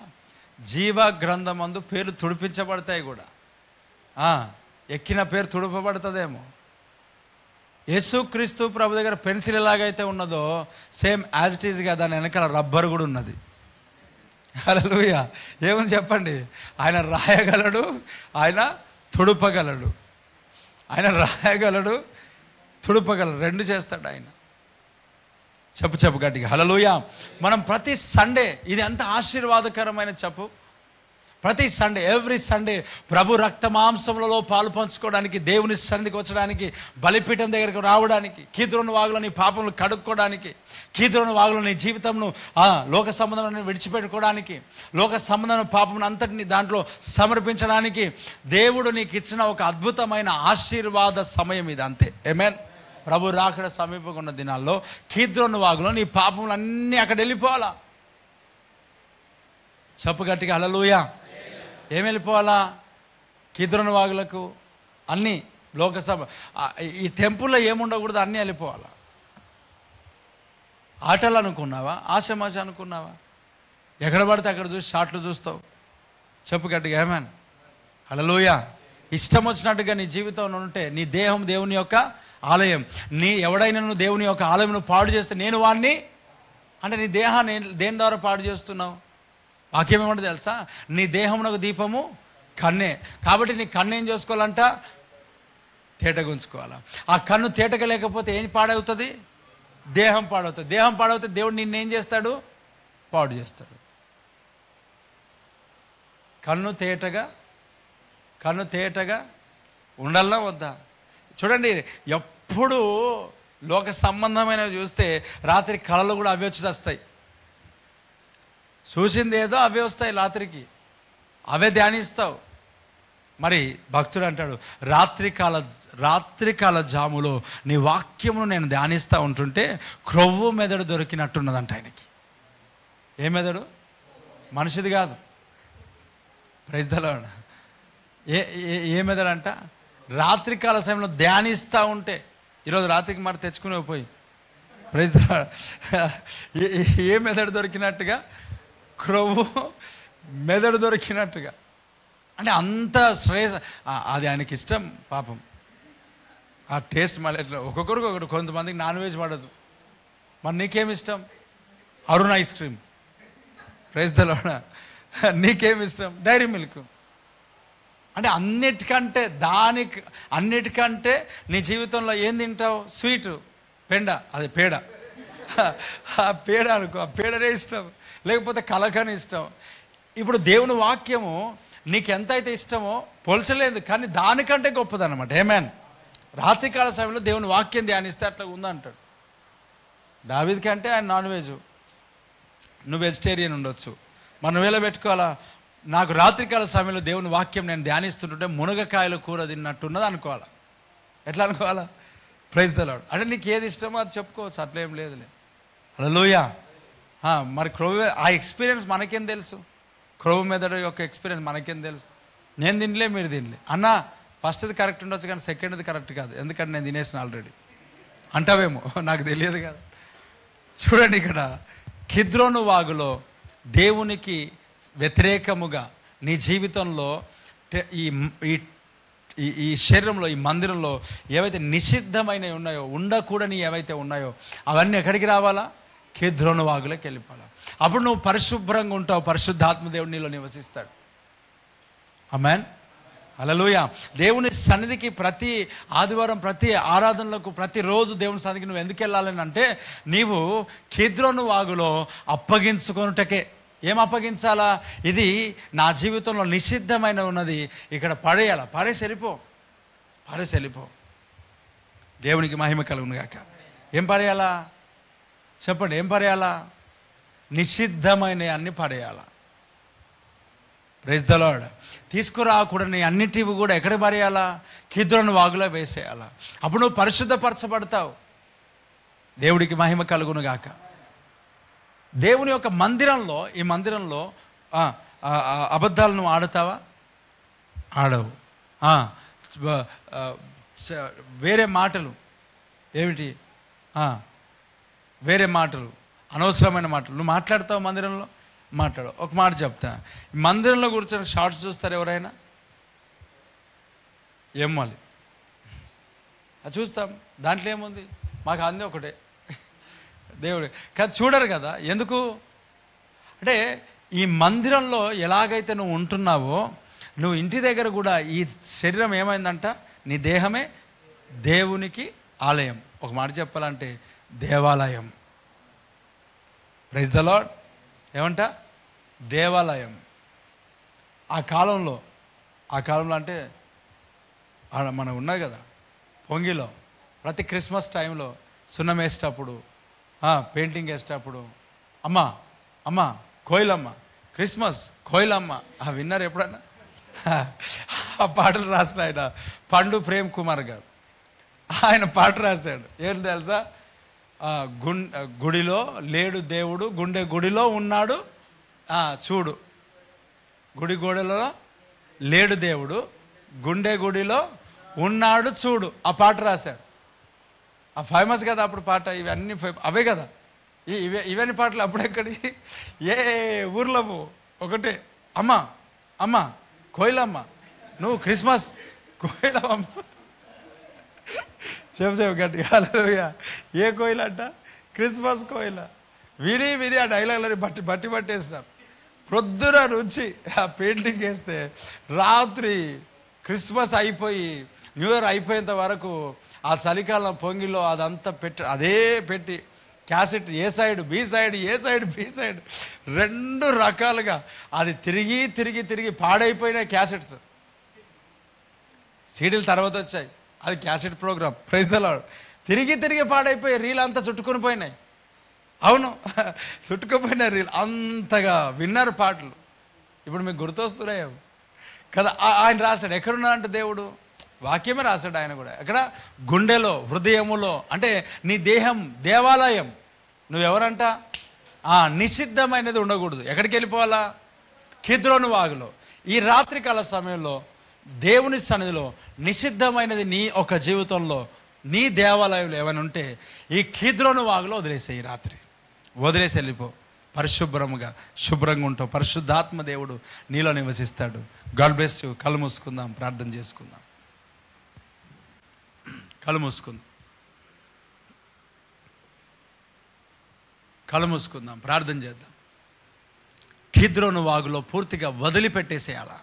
జీవ గ్రంథమందు పేర్లు తుడిపించబడతాయి కూడా. ఎక్కిన పేరు తుడపబడుతుందేమో. యేసుక్రీస్తు ప్రభు దగ్గర పెన్సిల్ ఎలాగైతే ఉన్నదో సేమ్ యాజ్ ఇట్ ఈజ్గా దాని వెనకాల రబ్బర్ కూడా ఉన్నది. హల్లెలూయా. ఏమని చెప్పండి? ఆయన రాయగలడు, ఆయన తుడపగలడు. ఆయన రాయగలడు, తుడపగలడు, రెండు చేస్తాడు ఆయన. చెప్పు గట్టిగా హల్లెలూయా. మనం ప్రతి సండే, ఇది ఎంత ఆశీర్వాదకరమైన చెప్పు, ప్రతి సండే, ఎవ్రీ సండే ప్రభు రక్త మాంసములలో పాలు పంచుకోవడానికి, దేవుని సన్నిధికి వచ్చడానికి, బలిపీఠం దగ్గరకు రావడానికి, కీద్రోను వాగులో నీ పాపములు కడుక్కోవడానికి, కీద్రోను వాగులో నీ జీవితంను లోక సంబంధం విడిచిపెట్టుకోవడానికి, లోక సంబంధం పాపమును అంతటిని దాంట్లో సమర్పించడానికి దేవుడు నీకు ఇచ్చిన ఒక అద్భుతమైన ఆశీర్వాద సమయం ఇది, అంతే. ఆమేన్. ప్రభు రాకడ సమీపంగా ఉన్న దినాల్లో కీద్రోను వాగులో నీ పాపములు అన్నీ అక్కడ వెళ్ళిపోవాలా. చెప్పు గట్టిగా హల్లెలూయా. ఏం వెళ్ళిపోవాలా? కీద్రోను వాగులకు అన్నీ, లోకసభ, ఈ టెంపుల్లో ఏముండకూడదు, అన్నీ వెళ్ళిపోవాలా. ఆటలు అనుకున్నావా, ఆశమాష అనుకున్నావా? ఎక్కడ పడితే అక్కడ చూసి షాట్లు చూస్తావు. చెప్పు గట్టిగా ఆమేన్. హల్లెలూయా. ఇష్టం వచ్చినట్టుగా నీ జీవితంలో ఉంటే నీ దేహం దేవుని యొక్క ఆలయం. ఎవడైనా నువ్వు దేవుని యొక్క ఆలయం పాడు చేస్తే నేను వాడిని అంటే, నీ దేహాన్ని దేని ద్వారా పాడు చేస్తున్నావు? వాక్యం ఏమంటే తెలుసా? నీ దేహమునకు దీపము కన్నే. కాబట్టి నీ కన్ను ఏం చేసుకోవాలంట? తేటగా ఉంచుకోవాలా. ఆ కన్ను తేటగా లేకపోతే ఏం పాడవుతుంది? దేహం పాడవుతుంది. దేహం పాడవుతుంది, దేవుడు నిన్నేం చేస్తాడు? పాడు చేస్తాడు. కన్ను తేటగా ఉండాలా వద్దా? చూడండి, ఎప్పుడు లోక సంబంధమైనవి చూస్తే రాత్రి కళలు కూడా అవి వచ్చి వస్తాయి. చూసింది ఏదో అవే వస్తాయి రాత్రికి, అవే ధ్యానిస్తావు. మరి భక్తుడు అంటాడు, రాత్రికాల జాములో నీ వాక్యమును నేను ధ్యానిస్తూ ఉంటుంటే క్రొవ్వు మెదడు దొరికినట్టున్నదంట ఆయనకి. ఏ మెదడు? మనిషిది కాదు. Praise the lord. ఏ మెదడు అంట? రాత్రికాల సమయంలో ధ్యానిస్తూ ఉంటే, ఈరోజు రాత్రికి మరి తెచ్చుకునే పోయి, ప్రైజ్ ది లార్డ్, ఏ మెదడు దొరికినట్టుగా? క్రొవ్వు మెదడు దొరికినట్టుగా. అంటే అంత అది ఆయనకి ఇష్టం పాపం. ఆ టేస్ట్ మళ్ళీ ఎట్లా ఒక్కొక్కరికి ఒకటి. కొంతమందికి నాన్ వెజ్ పడదు. మరి నీకేమి ఇష్టం? Arun ice cream. Praise the Lord. నీకేమి ఇష్టం? Dairy Milk. అంటే అన్నిటికంటే నీ జీవితంలో ఏం తింటావు? స్వీటు, అది పేడ. ఆ పేడ అనుకో, ఆ పేడనే ఇష్టం. లేకపోతే కలకని ఇష్టం. ఇప్పుడు దేవుని వాక్యము నీకు ఎంతైతే ఇష్టమో పోల్చలేదు, కానీ దానికంటే గొప్పదన్నమాట. ఆమేన్. రాత్రికాల సమయంలో దేవుని వాక్యం ధ్యానిస్తే అట్లా ఉందంటాడు. దావీదు కంటే ఆయన నాన్ వెజ్, నువ్వు వెజిటేరియన్ ఉండొచ్చు. మనం వేళ పెట్టుకోవాలా? నాకు రాత్రికాల సమయంలో దేవుని వాక్యం నేను ధ్యానిస్తుంటుంటే మునగకాయలు కూర తిన్నట్టున్నది అనుకోవాలా. ఎట్లా అనుకోవాలా? Praise the Lord. అంటే నీకు ఏది ఇష్టమో అది చెప్పుకోవచ్చు, అట్లేం లేదులే. హల్లెలూయా. మరి క్రొవ్వు, ఆ ఎక్స్పీరియన్స్ మనకేం తెలుసు? క్రొవ్వు మెదడు యొక్క ఎక్స్పీరియన్స్ మనకేం తెలుసు? నేను తినలే, మీరు తినలే అన్నా. ఫస్ట్ది కరెక్ట్ ఉండొచ్చు, కానీ సెకండ్ది కరెక్ట్ కాదు, ఎందుకంటే నేను తినేసిన ఆల్రెడీ అంటావేమో, నాకు తెలియదు కదా. చూడండి, ఇక్కడ కిద్రోను వాగులో దేవునికి వ్యతిరేకముగా నీ జీవితంలో ఈ శరీరంలో, ఈ మందిరంలో ఏవైతే నిషిద్ధమైనవి ఉన్నాయో, ఉండకూడని ఏవైతే ఉన్నాయో అవన్నీ ఎక్కడికి రావాలా? కిద్రోను వాగులోకి వెళ్ళిపోవాలా. అప్పుడు నువ్వు పరిశుభ్రంగా ఉంటావు, పరిశుద్ధాత్మ దేవుడు నీలో నివసిస్తాడు. ఆమేన్. హల్లెలూయా. దేవుని సన్నిధికి ప్రతి ఆదివారం, ప్రతి ఆరాధనలకు, ప్రతిరోజు దేవుని సన్నిధికి నువ్వు ఎందుకు వెళ్ళాలని అంటే, నీవు కిద్రోను వాగులో అప్పగించుకొనుటకే. ఏం అప్పగించాలా? ఇది నా జీవితంలో నిషిద్ధమైన ఉన్నది, ఇక్కడ పడేయాలా. పారేసి వెళ్ళిపో. దేవునికి మహిమ కలుగును గాక. ఏం పడేయాలా చెప్పండి? ఏం పడేయాలా? నిషిద్ధమైన అన్ని పడేయాలా. Praise the lord. తీసుకురాకూడని అన్నిటివి కూడా ఎక్కడ పడేయాలా? కిద్రోను వాగులో వేసేయాలా. అప్పుడు నువ్వు పరిశుద్ధపరచబడతావు. దేవుడికి మహిమ కలుగును గాక. దేవుని యొక్క మందిరంలో, ఈ మందిరంలో అబద్ధాలను ఆడతావా? ఆడవు. వేరే మాటలు ఏమిటి? వేరే మాటలు, అనవసరమైన మాటలు నువ్వు మాట్లాడతావు మందిరంలో? మాట్లాడు. ఒక మాట చెప్తా, మందిరంలో కూర్చొని షార్ట్స్ చూస్తారు ఎవరైనా? ఏం మళ్ళీ అది చూస్తాం, దాంట్లో ఏముంది? మాకు అంది ఒకటే, దేవుడు కాదు, చూడరు కదా. ఎందుకు అంటే, ఈ మందిరంలో ఎలాగైతే నువ్వు ఉంటున్నావో, నువ్వు ఇంటి దగ్గర కూడా ఈ శరీరం ఏమైందంట? నీ దేహమే దేవునికి ఆలయం. ఒక మాట చెప్పాలంటే దేవాలయం. Praise the lord. ఏమంట? దేవాలయం. ఆ కాలంలో అంటే మనం ఉన్నాయి కదా పొంగిలో, ప్రతి క్రిస్మస్ టైంలో సున్నం వేసేటప్పుడు, పెయింటింగ్ వేసేటప్పుడు, అమ్మ కోయిలమ్మ, క్రిస్మస్ కోయిలమ్మ, విన్నారు ఎప్పుడన్నా? ఆ పాటలు రాసిన ఆయన పండు ప్రేమ్ కుమార్ గారు, ఆయన పాట రాశాడు. ఏంటి తెలుసా? గుడిలో లేడు దేవుడు, గుండె గుడిలో ఉన్నాడు చూడు. గుడి గోడలో లేడు దేవుడు, గుండె గుడిలో ఉన్నాడు చూడు. ఆ పాట రాశాడు. ఆ ఫేమస్ కదా అప్పుడు పాట. ఇవన్నీ అవే కదా, ఇవన్నీ పాటలు అప్పుడెక్కడి. ఏ ఊర్లో ఒకటే, అమ్మ కోయిలమ్మ, నువ్వు క్రిస్మస్ కోయిలమ్మ చెబుతావు గట్టి. హల్లెలూయా. ఏ కోయిల అంట? క్రిస్మస్ కోయిల. విని ఆ డైలాగ్లని బట్టి పట్టేసినారు. ప్రొద్దున నుంచి ఆ పెయింటింగ్ వేస్తే రాత్రి క్రిస్మస్ అయిపోయి న్యూ ఇయర్ అయిపోయేంత వరకు ఆ చలికాలం పొంగిలో అదంతా పెట్టి క్యాసెట్ ఏ సైడ్ బి సైడ్, ఏ సైడ్ బి సైడ్, 2 రకాలుగా అది తిరిగి పాడైపోయిన క్యాసెట్స్. సీడీలు తర్వాత వచ్చాయి, అది cassette programme. Praise the lord. తిరిగి పాడైపోయి రీల్ అంతా చుట్టుకొని పోయినాయి. అవును, చుట్టుకుపోయిన రీల్ అంతగా విన్నారు పాటలు. ఇప్పుడు మీకు గుర్తొస్తున్నాయి కదా. ఆయన రాశాడు. ఎక్కడున్నాడంటే దేవుడు వాక్యమే రాశాడు. ఆయన కూడా ఎక్కడ? గుండెలో, హృదయములో. అంటే నీ దేహం దేవాలయం. నువ్వెవరంట? నిషిద్ధమైనది ఉండకూడదు. ఎక్కడికి వెళ్ళిపోవాలా? కిద్రోను వాగులో. ఈ రాత్రికాల సమయంలో దేవుని సన్నిధిలో నిషిద్ధమైనది నీ ఒక జీవితంలో, నీ దేవాలయంలో ఏమైనా ఉంటే ఈ కిద్రోను వాగులో వదిలేసాయి. ఈ రాత్రి వదిలేసి వెళ్ళిపో. పరిశుభ్రంగా శుభ్రంగా ఉంటావు. పరిశుద్ధాత్మ దేవుడు నీలో నివసిస్తాడు. God bless you. కళ్ళు మూసుకుందాం, ప్రార్థన చేసుకుందాం. కళ్ళు మూసుకుందాం, ప్రార్థన చేద్దాం. కిద్రోను వాగులో పూర్తిగా వదిలిపెట్టేసేయాలా.